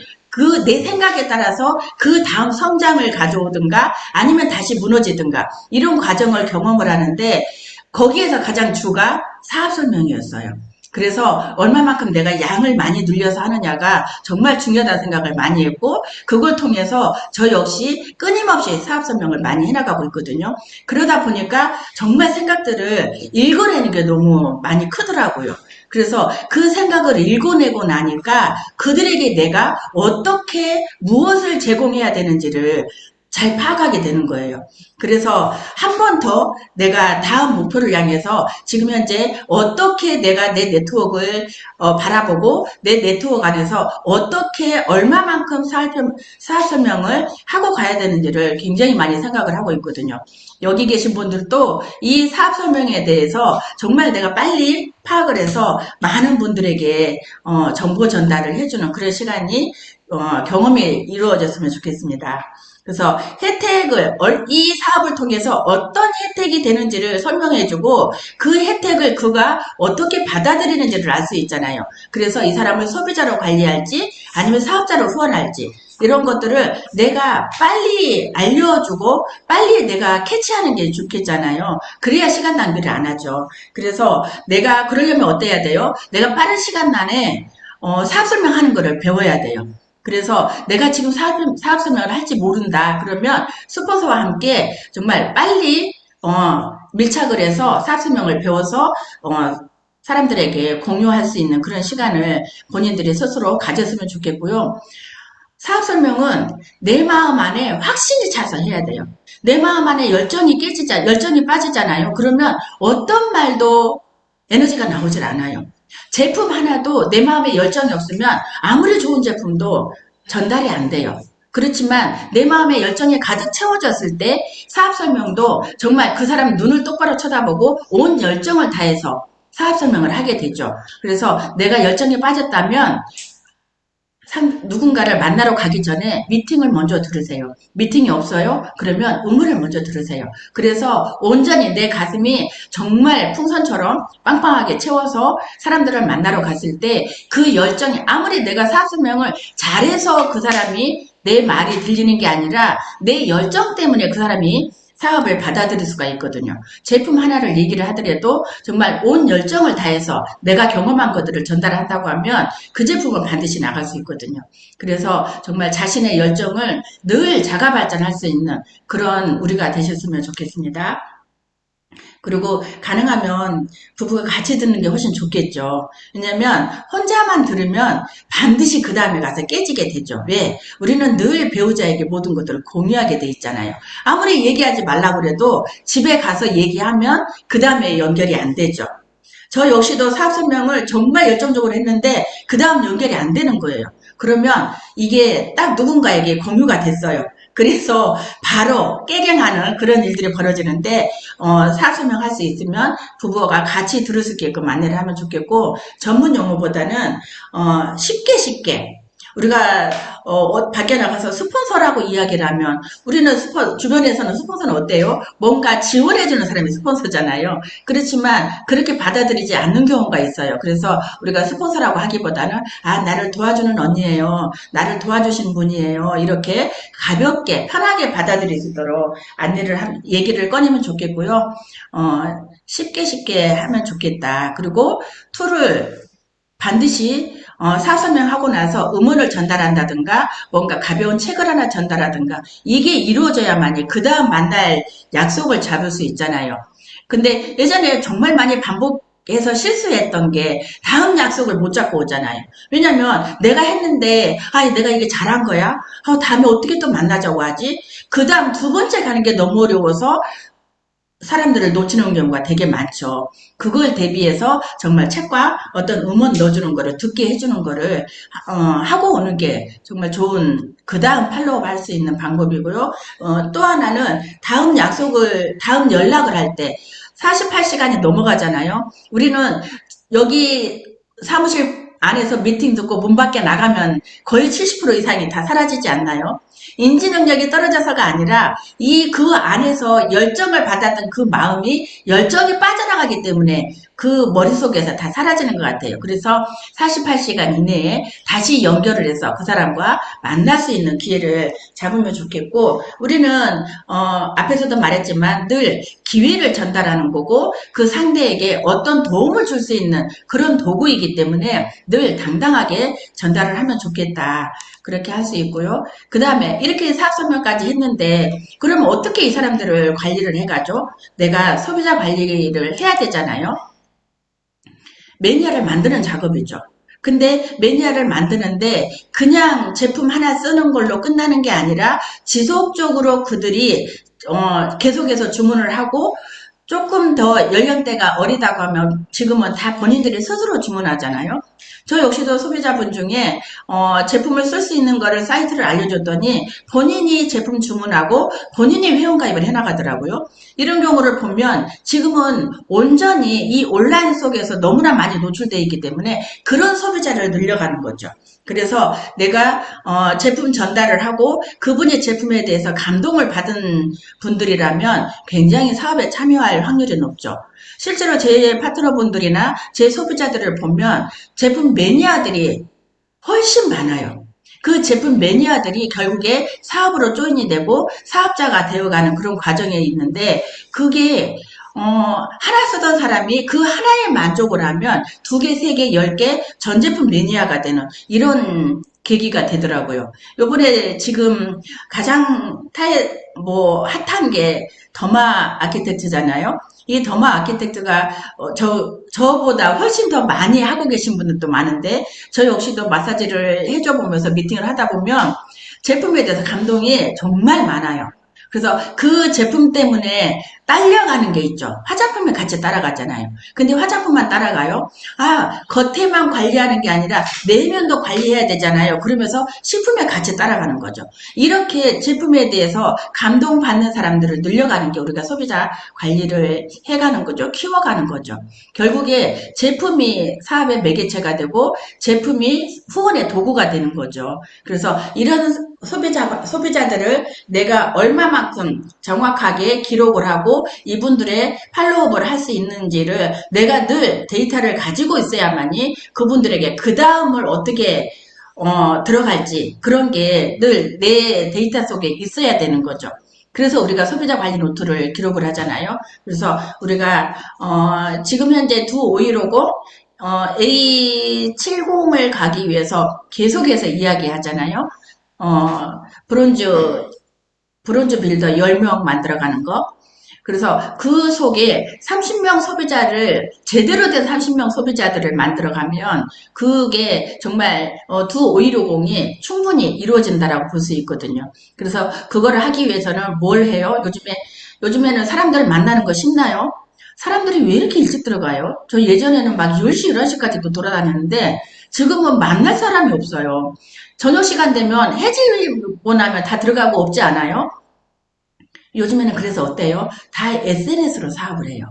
따라서 그 다음 성장을 가져오든가 아니면 다시 무너지든가 이런 과정을 경험을 하는데, 거기에서 가장 주가 사업 설명이었어요. 그래서 얼마만큼 내가 양을 많이 늘려서 하느냐가 정말 중요하다는 생각을 많이 했고, 그걸 통해서 저 역시 끊임없이 사업 설명을 많이 해나가고 있거든요. 그러다 보니까 정말 생각들을 읽어내는 게 너무 많이 크더라고요. 그래서 그 생각을 읽어내고 나니까 그들에게 내가 어떻게 무엇을 제공해야 되는지를 잘 파악하게 되는 거예요. 그래서 한 번 더 내가 다음 목표를 향해서 지금 현재 어떻게 내가 내 네트워크를 바라보고 내 네트워크 안에서 어떻게 얼마만큼 사업 설명을 하고 가야 되는지를 굉장히 많이 생각을 하고 있거든요. 여기 계신 분들도 이 사업 설명에 대해서 정말 내가 빨리 파악을 해서 많은 분들에게 정보 전달을 해주는 그런 시간이 경험이 이루어졌으면 좋겠습니다. 그래서 이 사업을 통해서 어떤 혜택이 되는지를 설명해주고, 그 혜택을 그가 어떻게 받아들이는지를 알 수 있잖아요. 그래서 이 사람을 소비자로 관리할지 아니면 사업자로 후원할지, 이런 것들을 내가 빨리 알려주고 빨리 내가 캐치하는 게 좋겠잖아요. 그래야 시간 낭비를 안 하죠. 그래서 내가 그러려면 어때야 돼요? 내가 빠른 시간 안에 사업 설명하는 거를 배워야 돼요. 그래서 내가 지금 사업 설명을 할지 모른다. 그러면 스폰서와 함께 정말 빨리 밀착을 해서 사업 설명을 배워서 사람들에게 공유할 수 있는 그런 시간을 본인들이 스스로 가졌으면 좋겠고요. 사업 설명은 내 마음 안에 확신이 차서 해야 돼요. 내 마음 안에 열정이 빠지잖아요. 그러면 어떤 말도 에너지가 나오질 않아요. 제품 하나도 내 마음에 열정이 없으면 아무리 좋은 제품도 전달이 안 돼요. 그렇지만 내 마음에 열정이 가득 채워졌을 때 사업 설명도 정말 그 사람 눈을 똑바로 쳐다보고 온 열정을 다해서 사업 설명을 하게 되죠. 그래서 내가 열정이 빠졌다면 누군가를 만나러 가기 전에 미팅을 먼저 들으세요. 미팅이 없어요? 그러면 음원을 먼저 들으세요. 그래서 온전히 내 가슴이 정말 풍선처럼 빵빵하게 채워서 사람들을 만나러 갔을 때 그 열정이 아무리 내가 사수명을 잘해서 그 사람이 내 말이 들리는 게 아니라 내 열정 때문에 그 사람이 사업을 받아들일 수가 있거든요. 제품 하나를 얘기를 하더라도 정말 온 열정을 다해서 내가 경험한 것들을 전달한다고 하면 그 제품은 반드시 나갈 수 있거든요. 그래서 정말 자신의 열정을 늘 자가 발전할 수 있는 그런 우리가 되셨으면 좋겠습니다. 그리고 가능하면 부부가 같이 듣는 게 훨씬 좋겠죠. 왜냐면 혼자만 들으면 반드시 그 다음에 가서 깨지게 되죠. 왜? 우리는 늘 배우자에게 모든 것들을 공유하게 돼 있잖아요. 아무리 얘기하지 말라고 해도 집에 가서 얘기하면 그 다음에 연결이 안 되죠. 저 역시도 사업 설명을 정말 열정적으로 했는데 그 다음 연결이 안 되는 거예요. 그러면 이게 딱 누군가에게 공유가 됐어요. 그래서 바로 깨갱하는 그런 일들이 벌어지는데 사업 설명할 수 있으면 부부가 같이 들을 수 있게끔 안내를 하면 좋겠고 전문 용어보다는 쉽게 우리가 밖에 나가서 스폰서라고 이야기를 하면 우리는 주변에서는 스폰서는 어때요? 뭔가 지원해주는 사람이 스폰서잖아요. 그렇지만 그렇게 받아들이지 않는 경우가 있어요. 그래서 우리가 스폰서라고 하기보다는 나를 도와주는 언니예요. 나를 도와주신 분이에요. 이렇게 가볍게 편하게 받아들일 수 있도록 얘기를 꺼내면 좋겠고요. 쉽게 하면 좋겠다. 그리고 툴을 반드시 사업 설명하고 나서 음원을 전달한다든가 뭔가 가벼운 책을 하나 전달하든가 이게 이루어져야만이 그 다음 만날 약속을 잡을 수 있잖아요. 근데 예전에 정말 많이 반복해서 실수했던 게 다음 약속을 못 잡고 오잖아요. 왜냐면 내가 했는데 내가 이게 잘한 거야? 다음에 어떻게 또 만나자고 하지? 그 다음 두 번째 가는 게 너무 어려워서 사람들을 놓치는 경우가 되게 많죠. 그걸 대비해서 정말 책과 어떤 음원 넣어주는 거를 듣게 해주는 거를 하고 오는 게 정말 좋은 그 다음 팔로우업 할 수 있는 방법이고요. 또 하나는 다음 연락을 할 때 48시간이 넘어가잖아요. 우리는 여기 사무실 안에서 미팅 듣고 문 밖에 나가면 거의 70% 이상이 다 사라지지 않나요? 인지 능력이 떨어져서가 아니라 그 안에서 열정을 받았던 그 마음이 열정이 빠져나가기 때문에 그 머릿속에서 다 사라지는 것 같아요. 그래서 48시간 이내에 다시 연결을 해서 그 사람과 만날 수 있는 기회를 잡으면 좋겠고 우리는 앞에서도 말했지만 늘 기회를 전달하는 거고 그 상대에게 어떤 도움을 줄 수 있는 그런 도구이기 때문에 늘 당당하게 전달을 하면 좋겠다. 그렇게 할 수 있고요. 그 다음에 이렇게 사업 설명까지 했는데 그러면 어떻게 이 사람들을 관리를 해가죠? 내가 소비자 관리를 해야 되잖아요. 매니아를 만드는 작업이죠. 근데 매니아를 만드는데 그냥 제품 하나 쓰는 걸로 끝나는 게 아니라 지속적으로 그들이 계속해서 주문을 하고 조금 더 연령대가 어리다고 하면 지금은 다 본인들이 스스로 주문하잖아요. 저 역시도 소비자분 중에 제품을 쓸 수 있는 거를 사이트를 알려줬더니 본인이 제품 주문하고 본인이 회원가입을 해나가더라고요. 이런 경우를 보면 지금은 온전히 이 온라인 속에서 너무나 많이 노출되어 있기 때문에 그런 소비자를 늘려가는 거죠. 그래서 내가 제품 전달을 하고 그분의 제품에 대해서 감동을 받은 분들이라면 굉장히 사업에 참여할 확률이 높죠. 실제로 제 파트너분들이나 제 소비자들을 보면 제품 매니아들이 훨씬 많아요. 그 제품 매니아들이 결국에 사업으로 조인이 되고 사업자가 되어가는 그런 과정에 있는데 그게 하나 쓰던 사람이 그 하나에 만족을 하면 두 개, 세 개, 10개 전 제품 매니아가 되는 이런 계기가 되더라고요. 요번에 지금 가장 핫한 게 더마 아키텍트잖아요. 이 더마 아키텍트가 저보다 훨씬 더 많이 하고 계신 분들도 많은데 저 역시도 마사지를 해줘 보면서 미팅을 하다 보면 제품에 대해서 감동이 정말 많아요. 그래서 그 제품 때문에 딸려가는 게 있죠. 화장품이 같이 따라가잖아요. 근데 화장품만 따라가요? 겉에만 관리하는 게 아니라 내면도 관리해야 되잖아요. 그러면서 식품에 같이 따라가는 거죠. 이렇게 제품에 대해서 감동받는 사람들을 늘려가는 게 우리가 소비자 관리를 해가는 거죠. 키워가는 거죠. 결국에 제품이 사업의 매개체가 되고 제품이 후원의 도구가 되는 거죠. 그래서 이런 소비자들을 내가 얼마만큼 정확하게 기록을 하고 이분들의 팔로우업을 할 수 있는지를 내가 늘 데이터를 가지고 있어야만이 그분들에게 그 다음을 어떻게 들어갈지 그런 게 늘 내 데이터 속에 있어야 되는 거죠. 그래서 우리가 소비자 관리 노트를 기록을 하잖아요. 그래서 우리가 지금 현재 두 오일오고 A70을 가기 위해서 계속해서 이야기하잖아요. 브론즈 빌더 10명 만들어가는 거. 그래서 그 속에 30명 소비자를, 제대로 된 30명 소비자들을 만들어가면 그게 정말 두 5150이 충분히 이루어진다라고 볼 수 있거든요. 그래서 그거를 하기 위해서는 뭘 해요? 요즘에는 사람들 만나는 거 쉽나요? 사람들이 왜 이렇게 일찍 들어가요? 저 예전에는 막 10시, 11시까지도 돌아다녔는데 지금은 만날 사람이 없어요. 저녁 시간 되면 해지고 나면 다 들어가고 없지 않아요? 요즘에는 그래서 어때요? 다 SNS로 사업을 해요.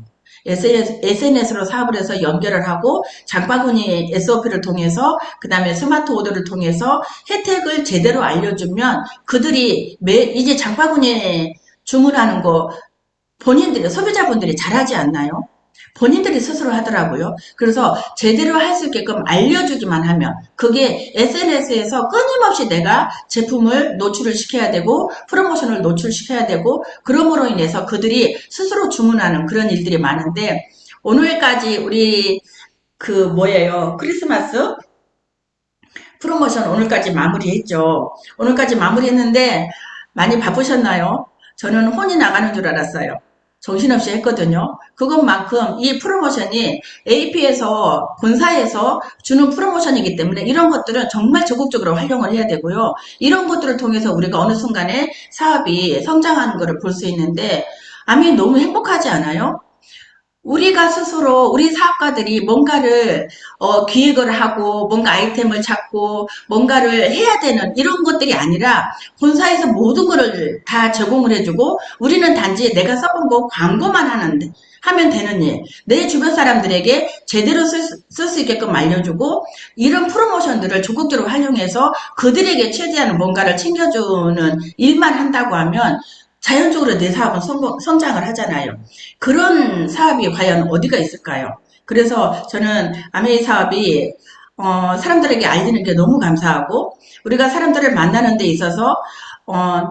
SNS로 사업을 해서 연결을 하고 장바구니 SOP를 통해서 그 다음에 스마트 오더를 통해서 혜택을 제대로 알려주면 그들이 이제 장바구니에 주문하는 거 본인들이 소비자분들이 잘하지 않나요? 본인들이 스스로 하더라고요. 그래서 제대로 할 수 있게끔 알려주기만 하면 그게 SNS에서 끊임없이 내가 제품을 노출을 시켜야 되고 프로모션을 노출시켜야 되고 그러므로 인해서 그들이 스스로 주문하는 그런 일들이 많은데 오늘까지 우리 크리스마스 프로모션 오늘까지 마무리했죠. 오늘까지 마무리했는데 많이 바쁘셨나요? 저는 혼이 나가는 줄 알았어요. 정신없이 했거든요. 그것만큼 이 프로모션이 AP에서 본사에서 주는 프로모션이기 때문에 이런 것들은 정말 적극적으로 활용을 해야 되고요. 이런 것들을 통해서 우리가 어느 순간에 사업이 성장하는 것을 볼 수 있는데 아미 너무 행복하지 않아요? 우리가 스스로 우리 사업가들이 뭔가를 기획을 하고 뭔가 아이템을 찾고 뭔가를 해야 되는 이런 것들이 아니라 본사에서 모든 것을 다 제공을 해주고 우리는 단지 내가 써본 거 광고만 하면 되는 일, 내 주변 사람들에게 제대로 쓸 수 있게끔 알려주고 이런 프로모션들을 적극적으로 활용해서 그들에게 최대한 뭔가를 챙겨주는 일만 한다고 하면 자연적으로 내 사업은 성장을 하잖아요. 그런 사업이 과연 어디가 있을까요? 그래서 저는 아메이 사업이 사람들에게 알리는 게 너무 감사하고 우리가 사람들을 만나는 데 있어서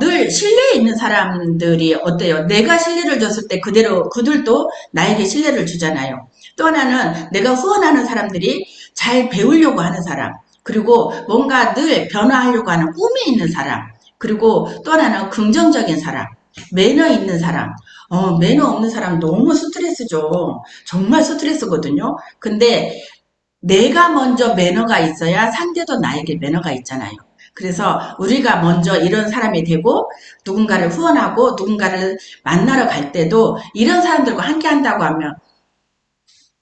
늘 신뢰에 있는 사람들이 어때요? 내가 신뢰를 줬을 때 그들도 나에게 신뢰를 주잖아요. 또 하나는 내가 후원하는 사람들이 잘 배우려고 하는 사람, 그리고 뭔가 늘 변화하려고 하는 꿈이 있는 사람, 그리고 또 하나는 긍정적인 사람, 매너 있는 사람. 매너 없는 사람 너무 스트레스죠. 정말 스트레스거든요. 근데 내가 먼저 매너가 있어야 상대도 나에게 매너가 있잖아요. 그래서 우리가 먼저 이런 사람이 되고 누군가를 후원하고 누군가를 만나러 갈 때도 이런 사람들과 함께 한다고 하면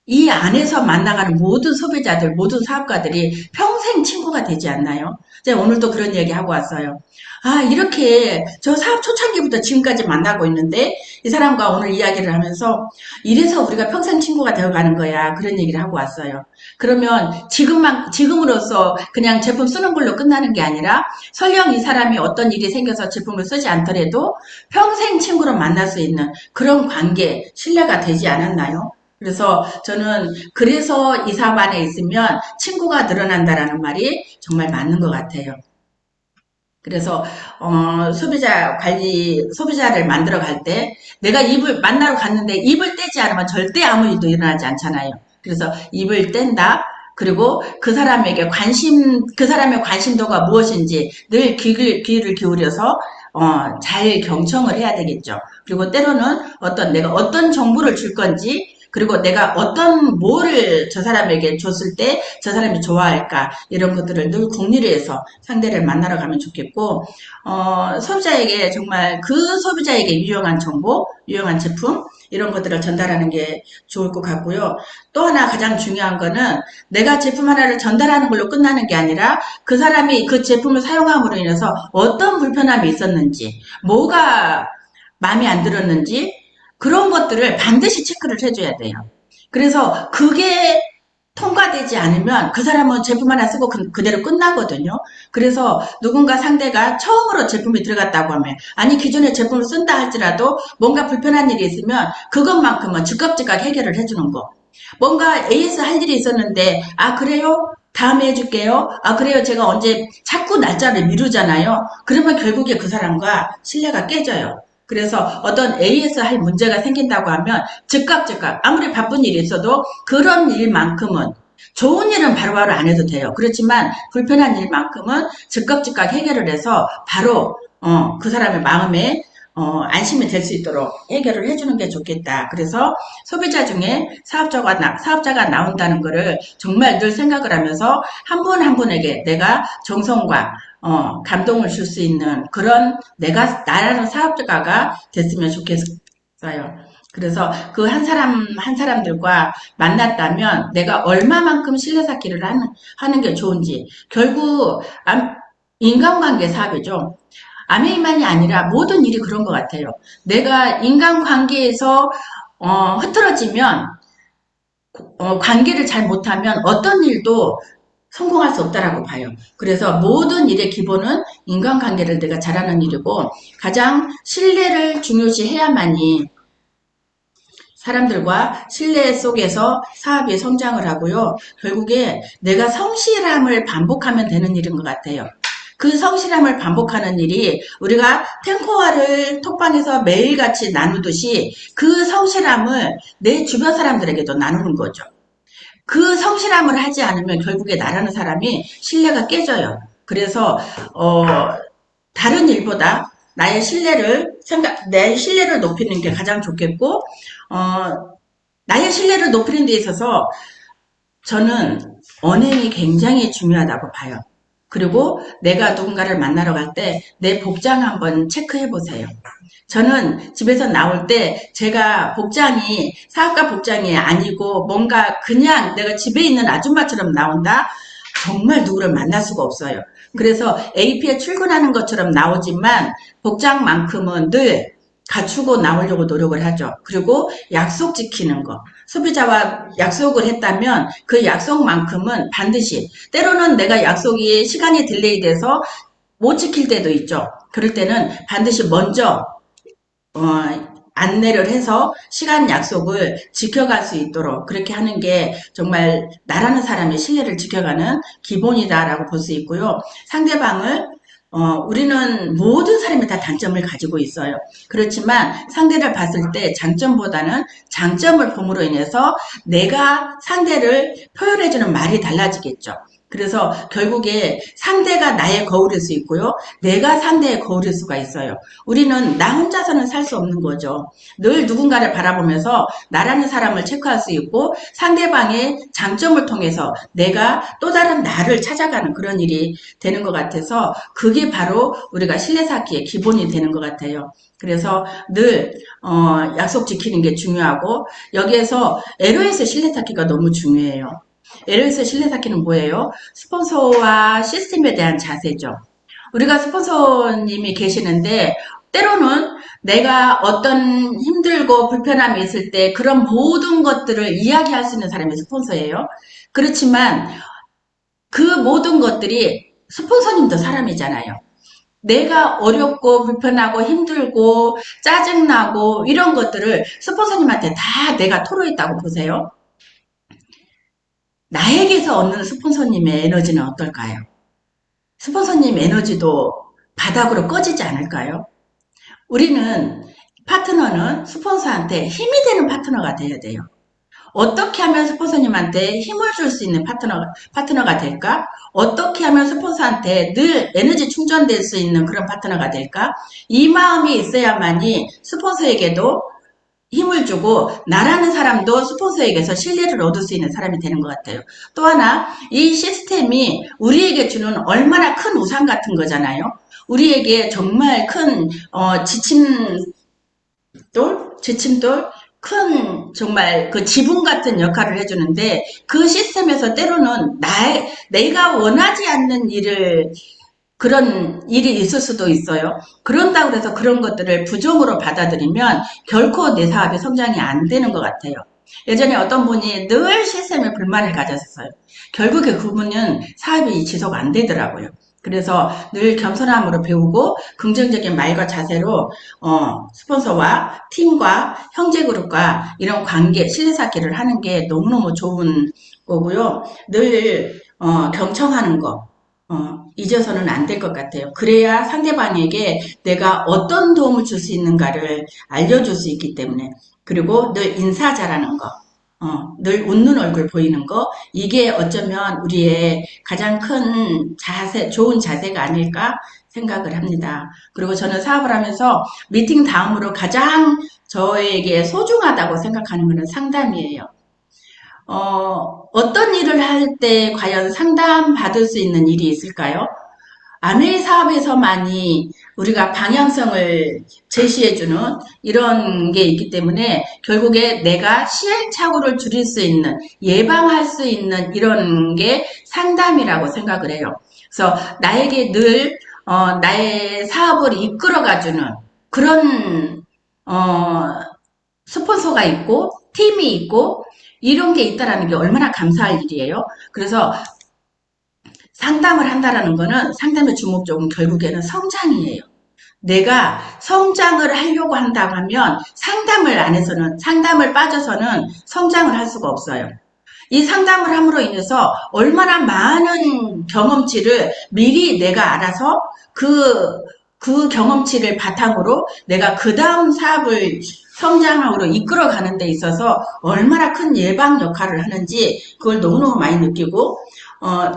이 안에서 만나가는 모든 소비자들, 모든 사업가들이 평생 친구가 되지 않나요? 제가 오늘도 그런 얘기 하고 왔어요. 이렇게 저 사업 초창기부터 지금까지 만나고 있는데 이 사람과 오늘 이야기를 하면서 이래서 우리가 평생 친구가 되어가는 거야. 그런 얘기를 하고 왔어요. 그러면 지금으로서 그냥 제품 쓰는 걸로 끝나는 게 아니라 설령 이 사람이 어떤 일이 생겨서 제품을 쓰지 않더라도 평생 친구로 만날 수 있는 그런 관계, 신뢰가 되지 않았나요? 그래서 저는 그래서 이 사업 안에 있으면 친구가 늘어난다라는 말이 정말 맞는 것 같아요. 그래서 소비자 관리, 소비자를 만들어 갈 때 내가 입을 만나러 갔는데 입을 떼지 않으면 절대 아무 일도 일어나지 않잖아요. 그래서 입을 뗀다. 그리고 그 사람의 관심도가 무엇인지 늘 귀를 기울여서 잘 경청을 해야 되겠죠. 그리고 때로는 내가 어떤 정보를 줄 건지, 그리고 내가 뭐를 저 사람에게 줬을 때 저 사람이 좋아할까, 이런 것들을 늘 궁리를 해서 상대를 만나러 가면 좋겠고, 소비자에게 정말 그 소비자에게 유용한 정보, 유용한 제품, 이런 것들을 전달하는 게 좋을 것 같고요. 또 하나 가장 중요한 거는 내가 제품 하나를 전달하는 걸로 끝나는 게 아니라 그 사람이 그 제품을 사용함으로 인해서 어떤 불편함이 있었는지, 뭐가 마음에 안 들었는지, 그런 것들을 반드시 체크를 해줘야 돼요. 그래서 그게 통과되지 않으면 그 사람은 제품 하나 쓰고 그대로 끝나거든요. 그래서 누군가 상대가 처음으로 제품이 들어갔다고 하면, 아니 기존에 제품을 쓴다 할지라도 뭔가 불편한 일이 있으면 그것만큼은 즉각즉각 해결을 해주는 거. 뭔가 AS 할 일이 있었는데, 아 그래요? 다음에 해줄게요. 아 그래요? 제가 언제 자꾸 날짜를 미루잖아요. 그러면 결국에 그 사람과 신뢰가 깨져요. 그래서 어떤 AS 할 문제가 생긴다고 하면 즉각 아무리 바쁜 일이 있어도 그런 일만큼은, 좋은 일은 바로바로 안 해도 돼요. 그렇지만 불편한 일만큼은 즉각 해결을 해서 바로 그 사람의 마음에 안심이 될 수 있도록 해결을 해주는 게 좋겠다. 그래서 소비자 중에 사업자가 나온다는 거를 정말 늘 생각을 하면서 한 분 한 분에게 내가 정성과 감동을 줄 수 있는 그런 나라는 사업가가 됐으면 좋겠어요. 그래서 그 한 사람들과 만났다면 내가 얼마만큼 신뢰 쌓기를 하는 게 좋은지, 결국 인간관계 사업이죠. 아메이만이 아니라 모든 일이 그런 것 같아요. 내가 인간관계에서 흐트러지면, 관계를 잘 못하면 어떤 일도 성공할 수 없다라고 봐요. 그래서 모든 일의 기본은 인간관계를 내가 잘하는 일이고, 가장 신뢰를 중요시 해야만이 사람들과 신뢰 속에서 사업이 성장을 하고요. 결국에 내가 성실함을 반복하면 되는 일인 것 같아요. 그 성실함을 반복하는 일이 우리가 탱코와를 톡방에서 매일같이 나누듯이 그 성실함을 내 주변 사람들에게도 나누는 거죠. 그 성실함을 하지 않으면 결국에 나라는 사람이 신뢰가 깨져요. 그래서 다른 일보다 내 신뢰를 높이는 게 가장 좋겠고, 나의 신뢰를 높이는 데 있어서 저는 언행이 굉장히 중요하다고 봐요. 그리고 내가 누군가를 만나러 갈 때 내 복장 한번 체크해 보세요. 저는 집에서 나올 때 제가 사업가 복장이 아니고 뭔가 그냥 내가 집에 있는 아줌마처럼 나온다? 정말 누구를 만날 수가 없어요. 그래서 AP에 출근하는 것처럼 나오지만 복장만큼은 늘 갖추고 나오려고 노력을 하죠. 그리고 약속 지키는 거. 소비자와 약속을 했다면 그 약속만큼은 반드시, 때로는 내가 약속이 시간이 딜레이 돼서 못 지킬 때도 있죠. 그럴 때는 반드시 먼저 안내를 해서 시간 약속을 지켜갈 수 있도록 그렇게 하는 게 정말 나라는 사람의 신뢰를 지켜가는 기본이다라고 볼 수 있고요. 우리는 모든 사람이 다 단점을 가지고 있어요. 그렇지만 상대를 봤을 때 장점보다는 장점을 봄으로 인해서 내가 상대를 표현해주는 말이 달라지겠죠. 그래서 결국에 상대가 나의 거울일 수 있고요. 내가 상대의 거울일 수가 있어요. 우리는 나 혼자서는 살 수 없는 거죠. 늘 누군가를 바라보면서 나라는 사람을 체크할 수 있고, 상대방의 장점을 통해서 내가 또 다른 나를 찾아가는 그런 일이 되는 것 같아서, 그게 바로 우리가 신뢰 쌓기의 기본이 되는 것 같아요. 그래서 늘 약속 지키는 게 중요하고, 여기에서 LOS 신뢰 쌓기가 너무 중요해요. LOS 신뢰 쌓기는 뭐예요? 스폰서와 시스템에 대한 자세죠. 우리가 스폰서님이 계시는데 때로는 내가 어떤 힘들고 불편함이 있을 때 그런 모든 것들을 이야기할 수 있는 사람이 스폰서예요. 그렇지만 그 모든 것들이, 스폰서님도 사람이잖아요. 내가 어렵고 불편하고 힘들고 짜증나고 이런 것들을 스폰서님한테 다 내가 토로했다고 보세요. 나에게서 얻는 스폰서님의 에너지는 어떨까요? 스폰서님 에너지도 바닥으로 꺼지지 않을까요? 우리는 파트너는 스폰서한테 힘이 되는 파트너가 돼야 돼요. 어떻게 하면 스폰서님한테 힘을 줄 수 있는 파트너가 될까? 어떻게 하면 스폰서한테 늘 에너지 충전될 수 있는 그런 파트너가 될까? 이 마음이 있어야만이 스폰서에게도 힘을 주고 나라는 사람도 스폰서에게서 신뢰를 얻을 수 있는 사람이 되는 것 같아요. 또 하나, 이 시스템이 우리에게 주는 얼마나 큰 우상 같은 거잖아요. 우리에게 정말 큰 지침돌, 큰 정말 그 지붕 같은 역할을 해주는데 그 시스템에서 때로는 내가 원하지 않는 그런 일이 있을 수도 있어요. 그런다고 해서 그런 것들을 부정으로 받아들이면 결코 내 사업이 성장이 안 되는 것 같아요. 예전에 어떤 분이 늘 시스템에 불만을 가졌어요. 결국에 그분은 사업이 지속 안 되더라고요. 그래서 늘 겸손함으로 배우고 긍정적인 말과 자세로 스폰서와 팀과 형제그룹과 이런 관계, 신뢰 쌓기를 하는 게 너무너무 좋은 거고요. 늘 경청하는 거 잊어서는 안 될 것 같아요. 그래야 상대방에게 내가 어떤 도움을 줄 수 있는가를 알려줄 수 있기 때문에 그리고 늘 인사 잘하는 거 늘 웃는 얼굴 보이는 거 이게 어쩌면 우리의 가장 큰 좋은 자세가 아닐까 생각을 합니다. 그리고 저는 사업을 하면서 미팅 다음으로 가장 저에게 소중하다고 생각하는 것은 상담이에요. 어떤 일을 할 때 과연 상담받을 수 있는 일이 있을까요? 아내의 사업에서만이 우리가 방향성을 제시해주는 이런 게 있기 때문에 결국에 내가 시행착오를 줄일 수 있는, 예방할 수 있는 이런 게 상담이라고 생각을 해요. 그래서 나에게 늘, 나의 사업을 이끌어가주는 그런, 스폰서가 있고, 팀이 있고, 이런 게 있다라는 게 얼마나 감사할 일이에요. 그래서 상담을 한다라는 거는 상담의 주목적은 결국에는 성장이에요. 내가 성장을 하려고 한다고 하면 상담을 안 해서는, 상담을 빠져서는 성장을 할 수가 없어요. 이 상담을 함으로 인해서 얼마나 많은 경험치를 미리 내가 알아서 그 경험치를 바탕으로 내가 그 다음 사업을 성장으로 이끌어가는 데 있어서 얼마나 큰 예방 역할을 하는지 그걸 너무너무 많이 느끼고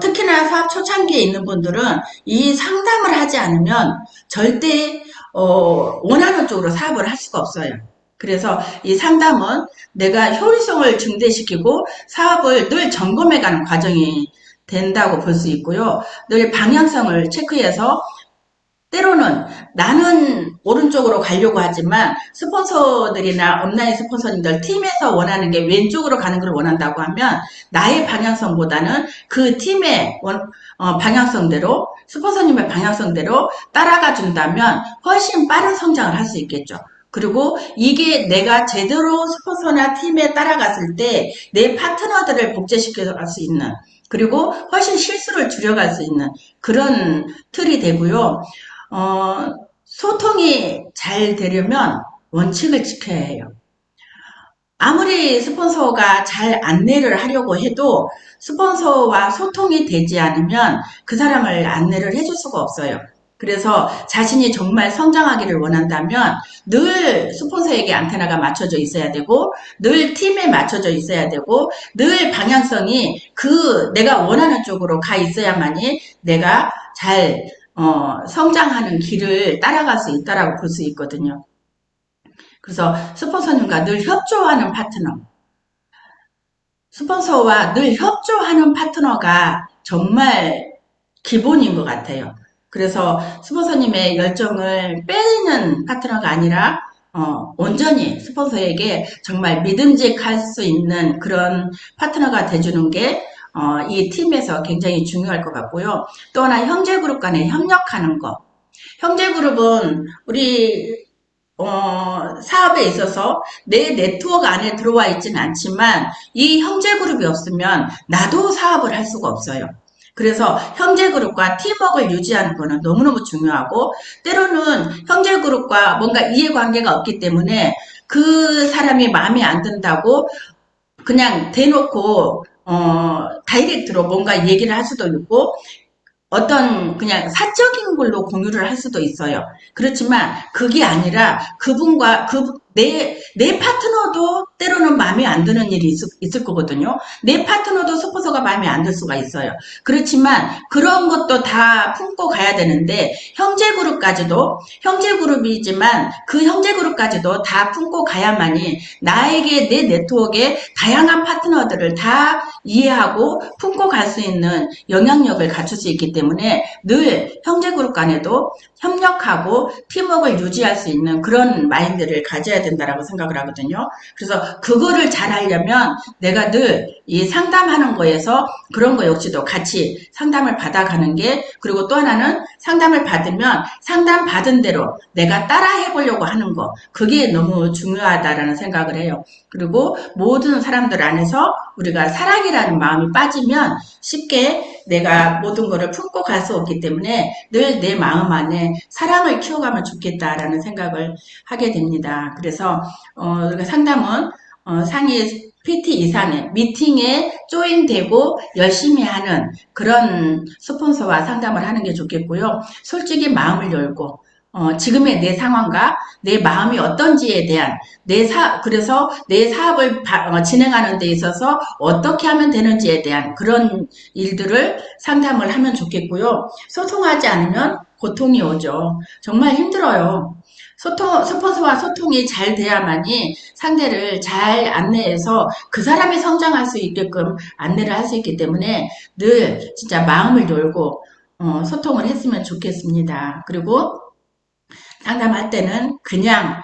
특히나 사업 초창기에 있는 분들은 이 상담을 하지 않으면 절대 원하는 쪽으로 사업을 할 수가 없어요. 그래서 이 상담은 내가 효율성을 증대시키고 사업을 늘 점검해가는 과정이 된다고 볼 수 있고요. 늘 방향성을 체크해서 때로는 나는 오른쪽으로 가려고 하지만 스폰서들이나 온라인 스폰서님들 팀에서 원하는 게 왼쪽으로 가는 걸 원한다고 하면 나의 방향성보다는 그 팀의 방향성대로 스폰서님의 방향성대로 따라가 준다면 훨씬 빠른 성장을 할 수 있겠죠. 그리고 이게 내가 제대로 스폰서나 팀에 따라갔을 때 내 파트너들을 복제시켜 갈 수 있는 그리고 훨씬 실수를 줄여갈 수 있는 그런 틀이 되고요. 소통이 잘 되려면 원칙을 지켜야 해요. 아무리 스폰서가 잘 안내를 하려고 해도 스폰서와 소통이 되지 않으면 그 사람을 안내를 해줄 수가 없어요. 그래서 자신이 정말 성장하기를 원한다면 늘 스폰서에게 안테나가 맞춰져 있어야 되고 늘 팀에 맞춰져 있어야 되고 늘 방향성이 내가 원하는 쪽으로 가 있어야만이 내가 잘 성장하는 길을 따라갈 수 있다라고 볼 수 있거든요. 그래서 스폰서님과 늘 협조하는 파트너, 스폰서와 늘 협조하는 파트너가 정말 기본인 것 같아요. 그래서 스폰서님의 열정을 빼는 파트너가 아니라 온전히 스폰서에게 정말 믿음직할 수 있는 그런 파트너가 돼주는 게 이 팀에서 굉장히 중요할 것 같고요. 또 하나 형제그룹 간에 협력하는 거. 형제그룹은 우리 사업에 있어서 내 네트워크 안에 들어와 있지는 않지만 이 형제그룹이 없으면 나도 사업을 할 수가 없어요. 그래서 형제그룹과 팀워크를 유지하는 거는 너무너무 중요하고 때로는 형제그룹과 뭔가 이해관계가 없기 때문에 그 사람이 마음에 안 든다고 그냥 대놓고 다이렉트로 뭔가 얘기를 할 수도 있고 어떤 그냥 사적인 걸로 공유를 할 수도 있어요. 그렇지만 그게 아니라 그분과 내 파트너도 때로는 마음에 안 드는 일이 있을 거거든요. 내 파트너도 스폰서가 마음에 안 들 수가 있어요. 그렇지만 그런 것도 다 품고 가야 되는데 형제그룹이지만 그 형제그룹까지도 다 품고 가야만이 나에게 내 네트워크에 다양한 파트너들을 다 이해하고 품고 갈 수 있는 영향력을 갖출 수 있기 때문에 늘 형제그룹 간에도 협력하고 팀워크를 유지할 수 있는 그런 마인드를 가져야 된다라고 생각을 하거든요. 그래서 그거를 잘 하려면 내가 늘 이 상담하는 거에서 그런 거 역시도 같이 상담을 받아가는 게, 그리고 또 하나는 상담을 받으면 상담 받은 대로 내가 따라 해보려고 하는 거, 그게 너무 중요하다라는 생각을 해요. 그리고 모든 사람들 안에서 우리가 사랑이라는 마음이 빠지면 쉽게 내가 모든 거를 품고 갈 수 없기 때문에 늘 내 마음 안에 사랑을 키워가면 좋겠다라는 생각을 하게 됩니다. 그래서 우리가 상담은 상위 PT 이상의 미팅에 조인되고 열심히 하는 그런 스폰서와 상담을 하는 게 좋겠고요. 솔직히 마음을 열고 지금의 내 상황과 내 마음이 어떤지에 대한 그래서 내 사업을 진행하는 데 있어서 어떻게 하면 되는지에 대한 그런 일들을 상담을 하면 좋겠고요. 소통하지 않으면 고통이 오죠. 정말 힘들어요. 스폰서와 소통이 잘 돼야만이 상대를 잘 안내해서 그 사람이 성장할 수 있게끔 안내를 할 수 있기 때문에 늘 진짜 마음을 열고 소통을 했으면 좋겠습니다. 그리고 상담할 때는 그냥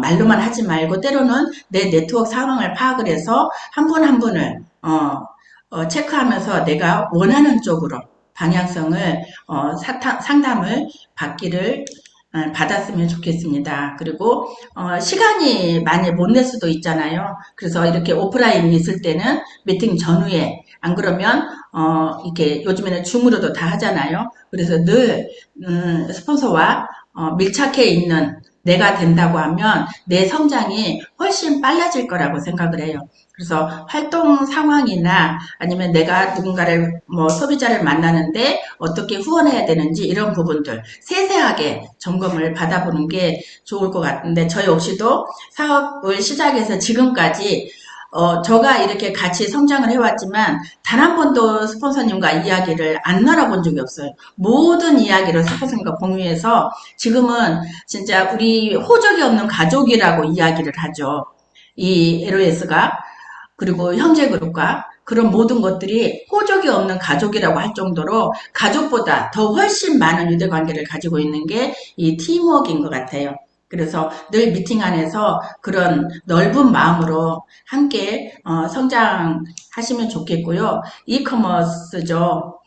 말로만 하지 말고 때로는 내 네트워크 상황을 파악을 해서 한 분 한 분을 체크하면서 내가 원하는 쪽으로 방향성을 상담을 받았으면 좋겠습니다. 그리고 시간이 많이 못 낼 수도 있잖아요. 그래서 이렇게 오프라인이 있을 때는 미팅 전후에, 안 그러면 이렇게 요즘에는 줌으로도 다 하잖아요. 그래서 늘 스폰서와 밀착해 있는 내가 된다고 하면 내 성장이 훨씬 빨라질 거라고 생각을 해요. 그래서 활동 상황이나 아니면 내가 누군가를 소비자를 만나는데 어떻게 후원해야 되는지 이런 부분들 세세하게 점검을 받아보는 게 좋을 것 같은데, 저 역시도 사업을 시작해서 지금까지 저가 이렇게 같이 성장을 해왔지만 단 한 번도 스폰서님과 이야기를 안 나눠본 적이 없어요. 모든 이야기를 스폰서님과 공유해서 지금은 진짜 우리 호적이 없는 가족이라고 이야기를 하죠. 이 LOS가. 그리고 형제그룹과 그런 모든 것들이 호적이 없는 가족이라고 할 정도로 가족보다 더 훨씬 많은 유대관계를 가지고 있는 게 이 팀워크인 것 같아요. 그래서 늘 미팅 안에서 그런 넓은 마음으로 함께 성장하시면 좋겠고요. 이커머스죠.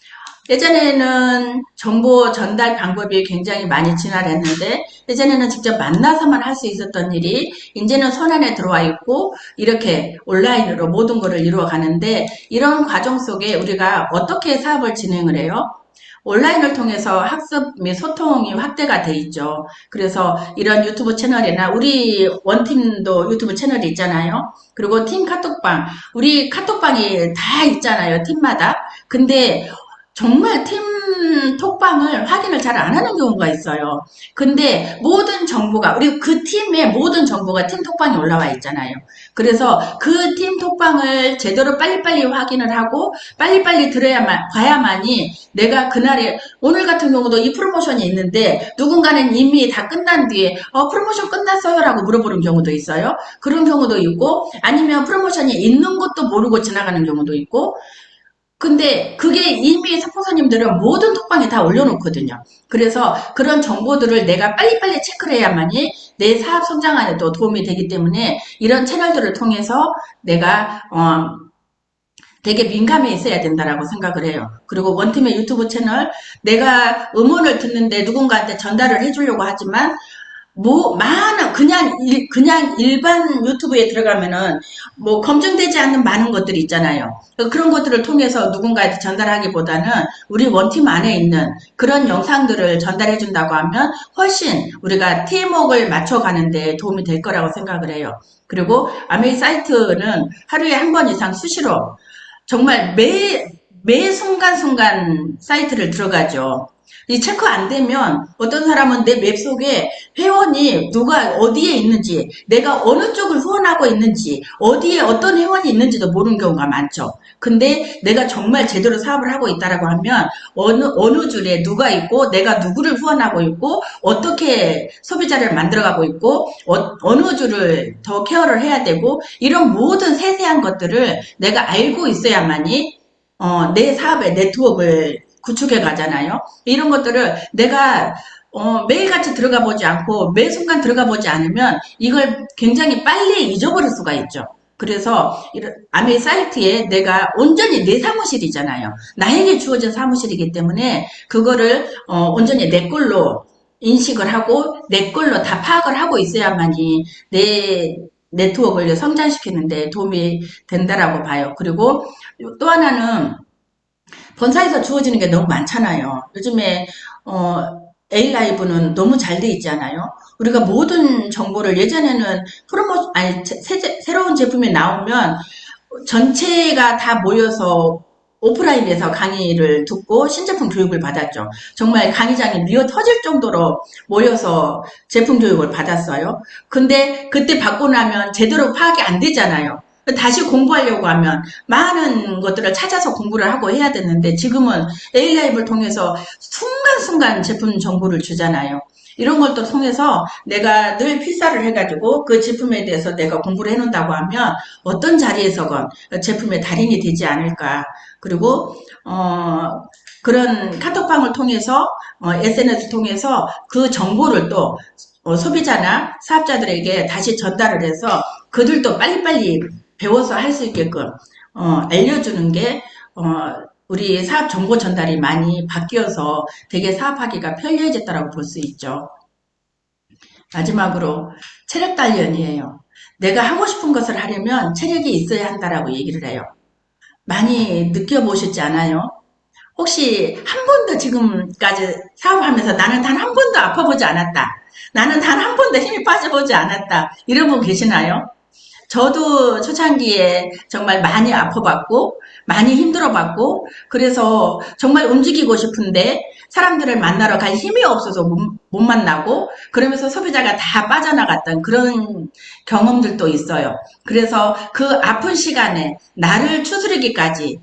예전에는 정보 전달 방법이 굉장히 많이 진화했는데, 예전에는 직접 만나서만 할 수 있었던 일이 이제는 손안에 들어와 있고 이렇게 온라인으로 모든 것을 이루어 가는데, 이런 과정 속에 우리가 어떻게 사업을 진행을 해요? 온라인을 통해서 학습 및 소통이 확대가 돼 있죠. 그래서 이런 유튜브 채널이나 우리 원팀도 유튜브 채널이 있잖아요. 그리고 팀 카톡방, 우리 카톡방이 다 있잖아요. 팀마다. 근데 정말 팀 톡방을 확인을 잘 안 하는 경우가 있어요. 근데 모든 정보가, 우리 그 팀의 모든 정보가 팀 톡방에 올라와 있잖아요. 그래서 그 팀 톡방을 제대로 빨리빨리 확인을 하고 빨리빨리 봐야만이 내가 그날에, 오늘 같은 경우도 이 프로모션이 있는데 누군가는 이미 다 끝난 뒤에 프로모션 끝났어요 라고 물어보는 경우도 있어요. 그런 경우도 있고, 아니면 프로모션이 있는 것도 모르고 지나가는 경우도 있고. 근데 그게 이미 스폰서님들은 모든 톡방에 다 올려놓거든요. 그래서 그런 정보들을 내가 빨리빨리 체크를 해야만이 내 사업 성장에도 도움이 되기 때문에 이런 채널들을 통해서 내가 되게 민감해 있어야 된다라고 생각을 해요. 그리고 원팀의 유튜브 채널, 내가 음원을 듣는데 누군가한테 전달을 해주려고 하지만 많은, 그냥 일반 유튜브에 들어가면은, 검증되지 않는 많은 것들이 있잖아요. 그런 것들을 통해서 누군가한테 전달하기보다는 우리 원팀 안에 있는 그런 영상들을 전달해준다고 하면 훨씬 우리가 팀워크를 맞춰가는데 도움이 될 거라고 생각을 해요. 그리고 아메이 사이트는 하루에 한 번 이상 수시로, 정말 매 순간순간 사이트를 들어가죠. 이 체크 안 되면 어떤 사람은 내 맵 속에 회원이 누가 어디에 있는지, 내가 어느 쪽을 후원하고 있는지, 어디에 어떤 회원이 있는지도 모르는 경우가 많죠. 근데 내가 정말 제대로 사업을 하고 있다라고 하면 어느 줄에 누가 있고, 내가 누구를 후원하고 있고, 어떻게 소비자를 만들어가고 있고, 어느 줄을 더 케어를 해야 되고, 이런 모든 세세한 것들을 내가 알고 있어야만이 내 사업의 네트워크를 구축해 가잖아요. 이런 것들을 내가 매일같이 들어가 보지 않고 매 순간 들어가 보지 않으면 이걸 굉장히 빨리 잊어버릴 수가 있죠. 그래서 이런 아메 사이트에 내가 온전히 내 사무실이잖아요. 나에게 주어진 사무실이기 때문에 그거를 온전히 내 걸로 인식을 하고 내 걸로 다 파악을 하고 있어야만이 내 네트워크를 성장시키는데 도움이 된다라고 봐요. 그리고 또 하나는 본사에서 주어지는 게 너무 많잖아요. 요즘에 A라이브는 너무 잘 돼 있잖아요. 우리가 모든 정보를 예전에는 새로운 제품이 나오면 전체가 다 모여서 오프라인에서 강의를 듣고 신제품 교육을 받았죠. 정말 강의장이 미어 터질 정도로 모여서 제품 교육을 받았어요. 근데 그때 받고 나면 제대로 파악이 안 되잖아요. 다시 공부하려고 하면 많은 것들을 찾아서 공부를 하고 해야 되는데 지금은 A라이브를 통해서 순간순간 제품 정보를 주잖아요. 이런 것도 통해서 내가 늘 필사를 해가지고 그 제품에 대해서 내가 공부를 해놓는다고 하면 어떤 자리에서건 제품의 달인이 되지 않을까. 그리고 그런 카톡방을 통해서 SNS 통해서 그 정보를 또 소비자나 사업자들에게 다시 전달을 해서 그들도 빨리빨리 배워서 할 수 있게끔 알려주는 게 우리 사업 정보 전달이 많이 바뀌어서 되게 사업하기가 편리해졌다고 볼 수 있죠. 마지막으로 체력 단련이에요. 내가 하고 싶은 것을 하려면 체력이 있어야 한다라고 얘기를 해요. 많이 느껴보셨지 않아요? 혹시 한 번도 지금까지 사업하면서 나는 단 한 번도 아파보지 않았다. 나는 단 한 번도 힘이 빠져보지 않았다. 이런 분 계시나요? 저도 초창기에 정말 많이 아파봤고, 많이 힘들어봤고, 그래서 정말 움직이고 싶은데, 사람들을 만나러 갈 힘이 없어서 못 만나고, 그러면서 소비자가 다 빠져나갔던 그런 경험들도 있어요. 그래서 그 아픈 시간에 나를 추스르기까지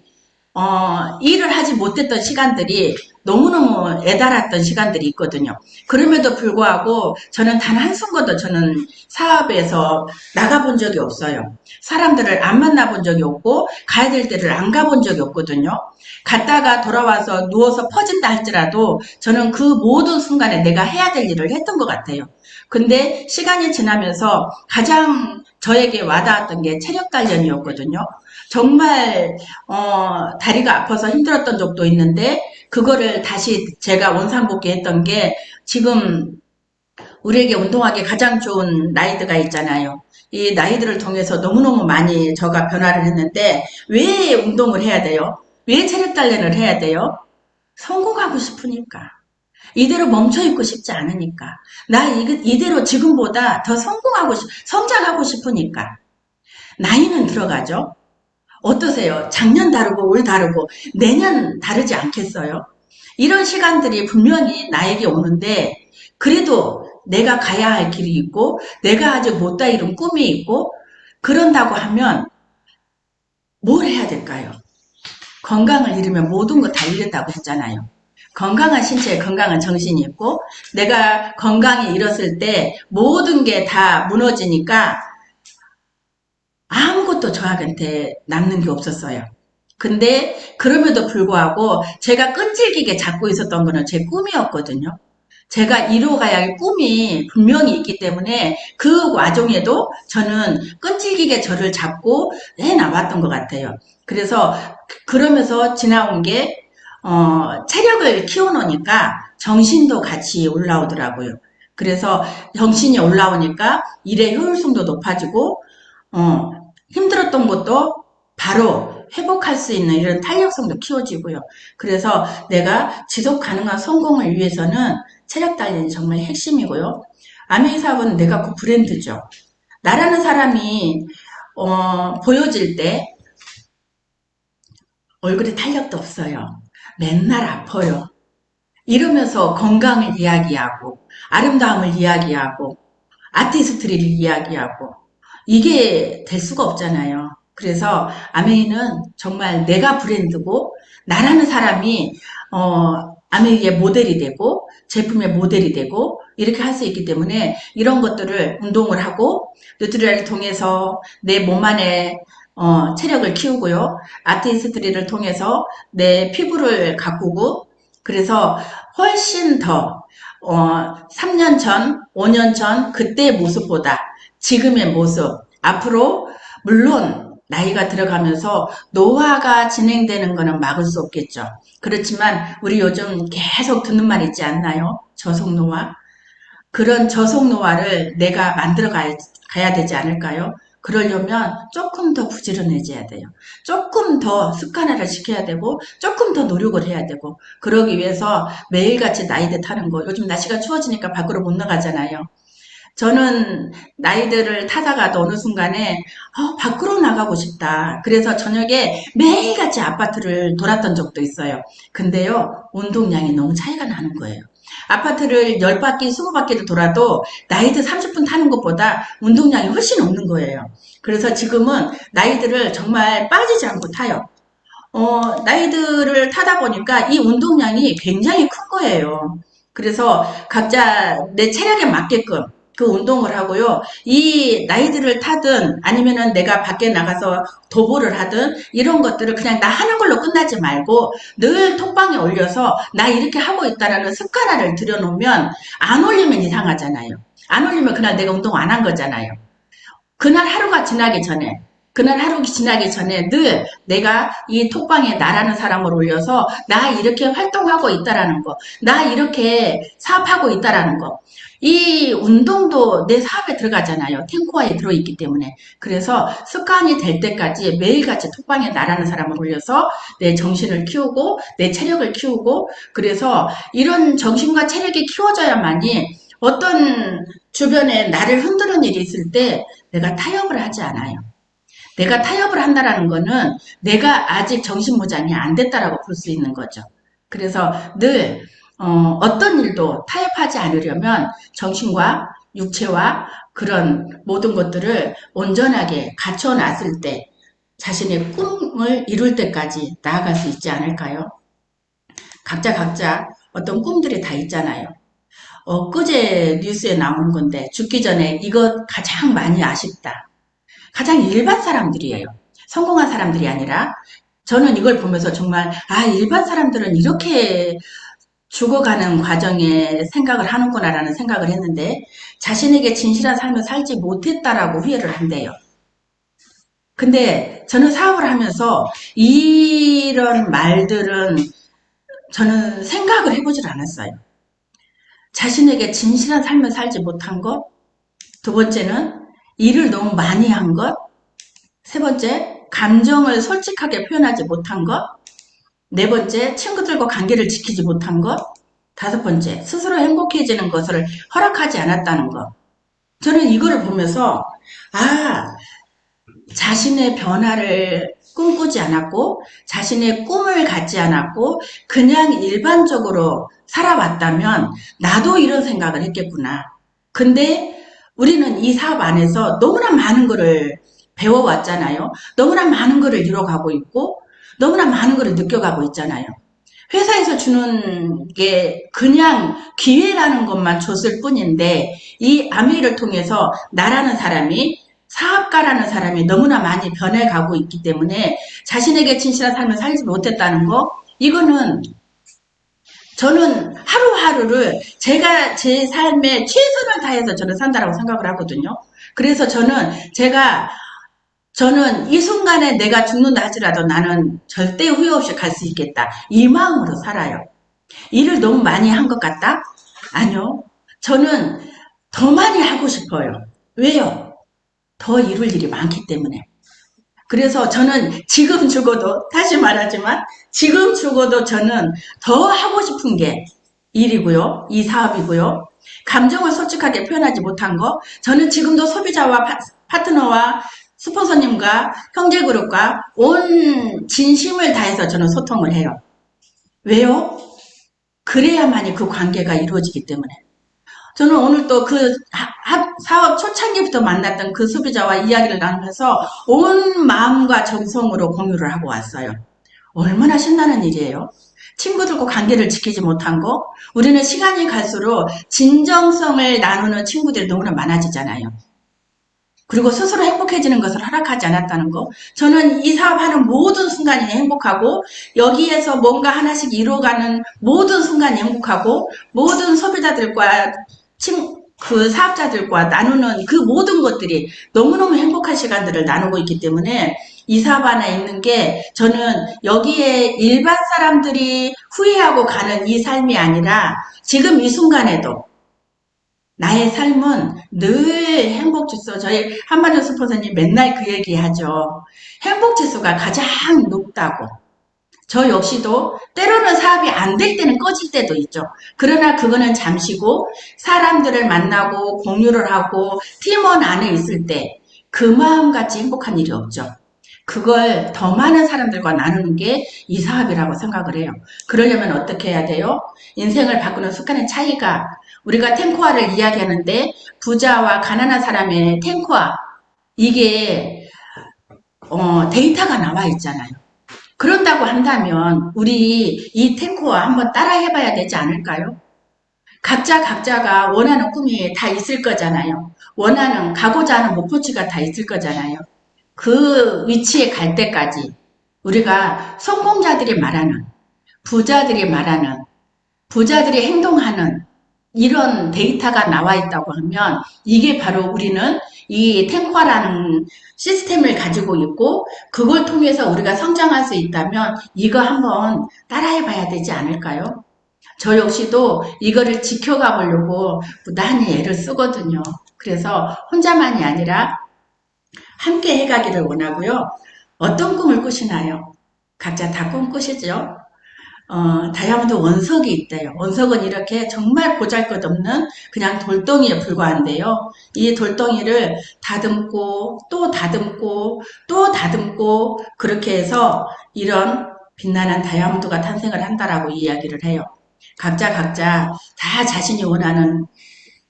일을 하지 못했던 시간들이 너무너무 애달았던 시간들이 있거든요. 그럼에도 불구하고 저는 단 한순간도 저는 사업에서 나가본 적이 없어요. 사람들을 안 만나본 적이 없고 가야 될 데를 안 가본 적이 없거든요. 갔다가 돌아와서 누워서 퍼진다 할지라도 저는 그 모든 순간에 내가 해야 될 일을 했던 것 같아요. 근데 시간이 지나면서 가장 저에게 와닿았던 게 체력 단련이었거든요. 정말 다리가 아파서 힘들었던 적도 있는데 그거를 다시 제가 원상복귀했던 게 지금 우리에게 운동하기 가장 좋은 라이드가 있잖아요. 이 라이드를 통해서 너무너무 많이 저가 변화를 했는데 왜 운동을 해야 돼요? 왜 체력 단련을 해야 돼요? 성공하고 싶으니까. 이대로 멈춰있고 싶지 않으니까. 나 이대로 지금보다 더 성장하고 싶으니까. 나이는 들어가죠. 어떠세요? 작년 다르고 올 다르고 내년 다르지 않겠어요? 이런 시간들이 분명히 나에게 오는데 그래도 내가 가야 할 길이 있고 내가 아직 못 이룬 꿈이 있고 그런다고 하면 뭘 해야 될까요? 건강을 잃으면 모든 거 다 잃었다고 했잖아요. 건강한 신체에 건강한 정신이 있고 내가 건강이 잃었을 때 모든 게 다 무너지니까 아무것도 저한테 남는 게 없었어요. 근데 그럼에도 불구하고 제가 끈질기게 잡고 있었던 거는 제 꿈이었거든요. 제가 이루어가야 할 꿈이 분명히 있기 때문에 그 와중에도 저는 끈질기게 저를 잡고 해나왔던 것 같아요. 그래서 그러면서 지나온 게 체력을 키워놓으니까 정신도 같이 올라오더라고요. 그래서 정신이 올라오니까 일의 효율성도 높아지고 힘들었던 것도 바로 회복할 수 있는 이런 탄력성도 키워지고요. 그래서 내가 지속 가능한 성공을 위해서는 체력 단련이 정말 핵심이고요. 아메이 사업은 내가 그 브랜드죠. 나라는 사람이 보여질 때 얼굴에 탄력도 없어요. 맨날 아파요. 이러면서 건강을 이야기하고, 아름다움을 이야기하고, 아티스트리를 이야기하고, 이게 될 수가 없잖아요. 그래서 아메이는 정말 내가 브랜드고, 나라는 사람이, 아메이의 모델이 되고, 제품의 모델이 되고, 이렇게 할 수 있기 때문에 이런 것들을 운동을 하고, 뉴트리얼을 통해서 내 몸 안에 체력을 키우고요. 아티스트리를 통해서 내 피부를 가꾸고, 그래서 훨씬 더 3년 전, 5년 전 그때의 모습보다 지금의 모습, 앞으로 물론 나이가 들어가면서 노화가 진행되는 것은 막을 수 없겠죠. 그렇지만 우리 요즘 계속 듣는 말 있지 않나요? 저속노화. 그런 저속노화를 내가 만들어 가야 되지 않을까요? 그러려면 조금 더 부지런해져야 돼요. 조금 더 습관화를 시켜야 되고, 조금 더 노력을 해야 되고, 그러기 위해서 매일같이 나이대 타는 거, 요즘 날씨가 추워지니까 밖으로 못 나가잖아요. 저는 나이들을 타다가도 어느 순간에 밖으로 나가고 싶다. 그래서 저녁에 매일같이 아파트를 돌았던 적도 있어요. 근데요, 운동량이 너무 차이가 나는 거예요. 아파트를 10바퀴, 20바퀴를 돌아도 나이트 30분 타는 것보다 운동량이 훨씬 없는 거예요. 그래서 지금은 나이들을 정말 빠지지 않고 타요. 나이들을 타다 보니까 이 운동량이 굉장히 큰 거예요. 그래서 각자 내 체력에 맞게끔 그 운동을 하고요. 이 나이들을 타든 아니면은 내가 밖에 나가서 도보를 하든 이런 것들을 그냥 나 하는 걸로 끝나지 말고 늘 톡방에 올려서 나 이렇게 하고 있다라는 습관화를 들여놓으면 안 올리면 이상하잖아요. 안 올리면 그날 내가 운동 안 한 거잖아요. 그날 하루가 지나기 전에 그날 하루 지나기 전에 늘 내가 이 톡방에 나라는 사람을 올려서 나 이렇게 활동하고 있다라는 거, 나 이렇게 사업하고 있다라는 거. 이 운동도 내 사업에 들어가잖아요. 탱코아에 들어있기 때문에. 그래서 습관이 될 때까지 매일같이 톡방에 나라는 사람을 올려서 내 정신을 키우고 내 체력을 키우고 그래서 이런 정신과 체력이 키워져야만이 어떤 주변에 나를 흔드는 일이 있을 때 내가 타협을 하지 않아요. 내가 타협을 한다라는 거는 내가 아직 정신무장이 안 됐다라고 볼 수 있는 거죠. 그래서 늘 어떤 일도 타협하지 않으려면 정신과 육체와 그런 모든 것들을 온전하게 갖춰놨을 때 자신의 꿈을 이룰 때까지 나아갈 수 있지 않을까요? 각자 어떤 꿈들이 다 있잖아요. 엊그제 뉴스에 나오는 건데 죽기 전에 이것 가장 많이 아쉽다. 가장 일반 사람들이에요. 성공한 사람들이 아니라 저는 이걸 보면서 정말 일반 사람들은 이렇게 죽어가는 과정에 생각을 하는구나라는 생각을 했는데 자신에게 진실한 삶을 살지 못했다라고 후회를 한대요. 근데 저는 사업을 하면서 이런 말들은 저는 생각을 해보질 않았어요. 자신에게 진실한 삶을 살지 못한 것, 두 번째는 일을 너무 많이 한 것, 세 번째, 감정을 솔직하게 표현하지 못한 것, 네 번째, 친구들과 관계를 지키지 못한 것, 다섯 번째, 스스로 행복해지는 것을 허락하지 않았다는 것. 저는 이거를 보면서 자신의 변화를 꿈꾸지 않았고 자신의 꿈을 갖지 않았고 그냥 일반적으로 살아왔다면 나도 이런 생각을 했겠구나. 근데 우리는 이 사업 안에서 너무나 많은 거를 배워왔잖아요. 너무나 많은 거를 이뤄가고 있고 너무나 많은 거를 느껴가고 있잖아요. 회사에서 주는 게 그냥 기회라는 것만 줬을 뿐인데 이 아메이를 통해서 나라는 사람이 사업가라는 사람이 너무나 많이 변해가고 있기 때문에 자신에게 진실한 삶을 살지 못했다는 거 이거는 저는 하루하루를 제가 제 삶에 최선을 다해서 저는 산다라고 생각을 하거든요. 그래서 저는 이 순간에 내가 죽는다 하더라도 나는 절대 후회 없이 갈 수 있겠다. 이 마음으로 살아요. 일을 너무 많이 한 것 같다? 아니요. 저는 더 많이 하고 싶어요. 왜요? 더 이룰 일이 많기 때문에. 그래서 저는 지금 죽어도, 다시 말하지만, 지금 죽어도 저는 더 하고 싶은 게 일이고요. 이 사업이고요. 감정을 솔직하게 표현하지 못한 거, 저는 지금도 소비자와 파트너와 스폰서님과 형제그룹과 온 진심을 다해서 저는 소통을 해요. 왜요? 그래야만이 그 관계가 이루어지기 때문에. 저는 오늘 또 그 사업 초창기부터 만났던 그 소비자와 이야기를 나누면서 온 마음과 정성으로 공유를 하고 왔어요. 얼마나 신나는 일이에요. 친구들과 관계를 지키지 못한 거, 우리는 시간이 갈수록 진정성을 나누는 친구들이 너무나 많아지잖아요. 그리고 스스로 행복해지는 것을 허락하지 않았다는 거. 저는 이 사업하는 모든 순간이 행복하고 여기에서 뭔가 하나씩 이루어가는 모든 순간이 행복하고 모든 소비자들과 그 사업자들과 나누는 그 모든 것들이 너무너무 행복한 시간들을 나누고 있기 때문에 이 사업 안에 있는 게 저는 여기에 일반 사람들이 후회하고 가는 이 삶이 아니라 지금 이 순간에도 나의 삶은 늘 행복지수, 저희 한반도 스폰서님 맨날 그 얘기 하죠. 행복지수가 가장 높다고. 저 역시도 때로는 사업이 안 될 때는 꺼질 때도 있죠. 그러나 그거는 잠시고 사람들을 만나고 공유를 하고 팀원 안에 있을 때 그 마음같이 행복한 일이 없죠. 그걸 더 많은 사람들과 나누는 게 이 사업이라고 생각을 해요. 그러려면 어떻게 해야 돼요? 인생을 바꾸는 습관의 차이가 우리가 탱코아를 이야기하는데 부자와 가난한 사람의 탱코아 이게 데이터가 나와 있잖아요. 그런다고 한다면 우리 이 탱코아 한번 따라 해봐야 되지 않을까요? 각자가 원하는 꿈이 다 있을 거잖아요. 원하는 가고자 하는 목표치가 다 있을 거잖아요. 그 위치에 갈 때까지 우리가 성공자들이 말하는 부자들이 말하는 부자들이 행동하는 이런 데이터가 나와 있다고 하면 이게 바로 우리는 이 탱커라는 시스템을 가지고 있고 그걸 통해서 우리가 성장할 수 있다면 이거 한번 따라해 봐야 되지 않을까요? 저 역시도 이거를 지켜가 보려고 무단히 애를 쓰거든요. 그래서 혼자만이 아니라 함께 해가기를 원하고요. 어떤 꿈을 꾸시나요? 각자 다 꿈꾸시죠? 다이아몬드 원석이 있대요. 원석은 이렇게 정말 보잘것없는 그냥 돌덩이에 불과한데요. 이 돌덩이를 다듬고 또 다듬고 또 다듬고 그렇게 해서 이런 빛나는 다이아몬드가 탄생을 한다라고 이야기를 해요. 각자 다 자신이 원하는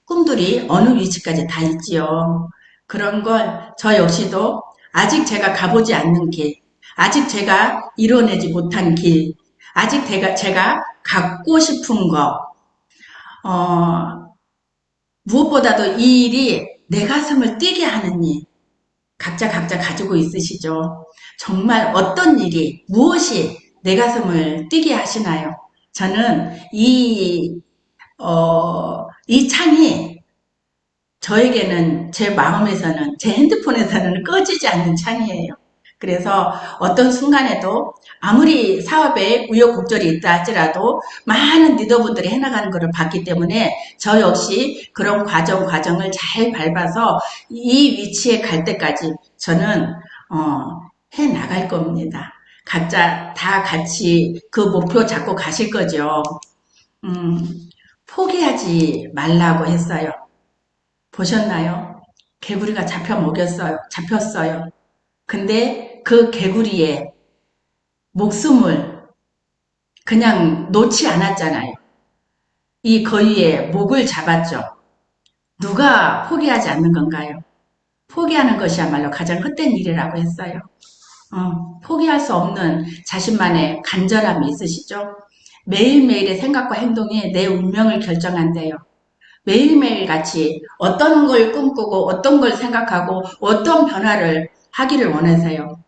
꿈들이 어느 위치까지 다 있지요. 그런 걸 저 역시도 아직 제가 가보지 않는 길, 아직 제가 이뤄내지 못한 길, 아직 제가 갖고 싶은 거, 무엇보다도 이 일이 내 가슴을 뛰게 하는 일, 각자 가지고 있으시죠. 정말 어떤 일이, 무엇이 내 가슴을 뛰게 하시나요? 저는 이 창이 저에게는 제 마음에서는 제 핸드폰에서는 꺼지지 않는 창이에요. 그래서 어떤 순간에도 아무리 사업에 우여곡절이 있다 할지라도 많은 리더분들이 해나가는 것을 봤기 때문에 저 역시 그런 과정을 잘 밟아서 이 위치에 갈 때까지 저는 해나갈 겁니다. 각자 다 같이 그 목표 잡고 가실 거죠. 포기하지 말라고 했어요. 보셨나요? 개구리가 잡혔어요. 근데 그 개구리의 목숨을 그냥 놓지 않았잖아요. 이 거위의 목을 잡았죠. 누가 포기하지 않는 건가요? 포기하는 것이야말로 가장 헛된 일이라고 했어요. 포기할 수 없는 자신만의 간절함이 있으시죠? 매일매일의 생각과 행동이 내 운명을 결정한대요. 매일매일 같이 어떤 걸 꿈꾸고 어떤 걸 생각하고 어떤 변화를 하기를 원하세요.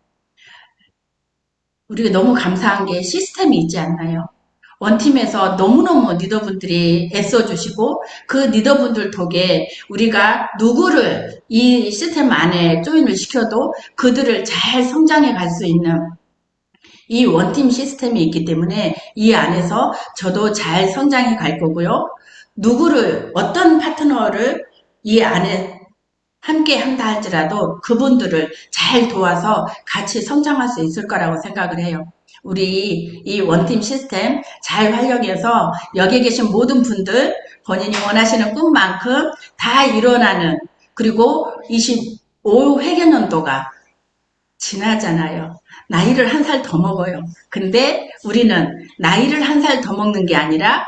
우리가 너무 감사한 게 시스템이 있지 않나요? 원팀에서 너무너무 리더분들이 애써주시고 그 리더분들 덕에 우리가 누구를 이 시스템 안에 조인을 시켜도 그들을 잘 성장해 갈 수 있는 이 원팀 시스템이 있기 때문에 이 안에서 저도 잘 성장해 갈 거고요. 누구를 어떤 파트너를 이 안에 함께 한다 할지라도 그분들을 잘 도와서 같이 성장할 수 있을 거라고 생각을 해요. 우리 이 원팀 시스템 잘 활용해서 여기 계신 모든 분들 본인이 원하시는 꿈만큼 다 일어나는 그리고 5회계년도가 지나잖아요. 나이를 한 살 더 먹어요. 근데 우리는 나이를 한 살 더 먹는 게 아니라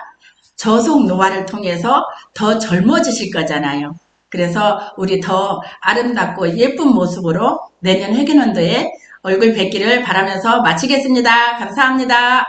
저속 노화를 통해서 더 젊어지실 거잖아요. 그래서 우리 더 아름답고 예쁜 모습으로 내년 회계년도에 얼굴 뵙기를 바라면서 마치겠습니다. 감사합니다.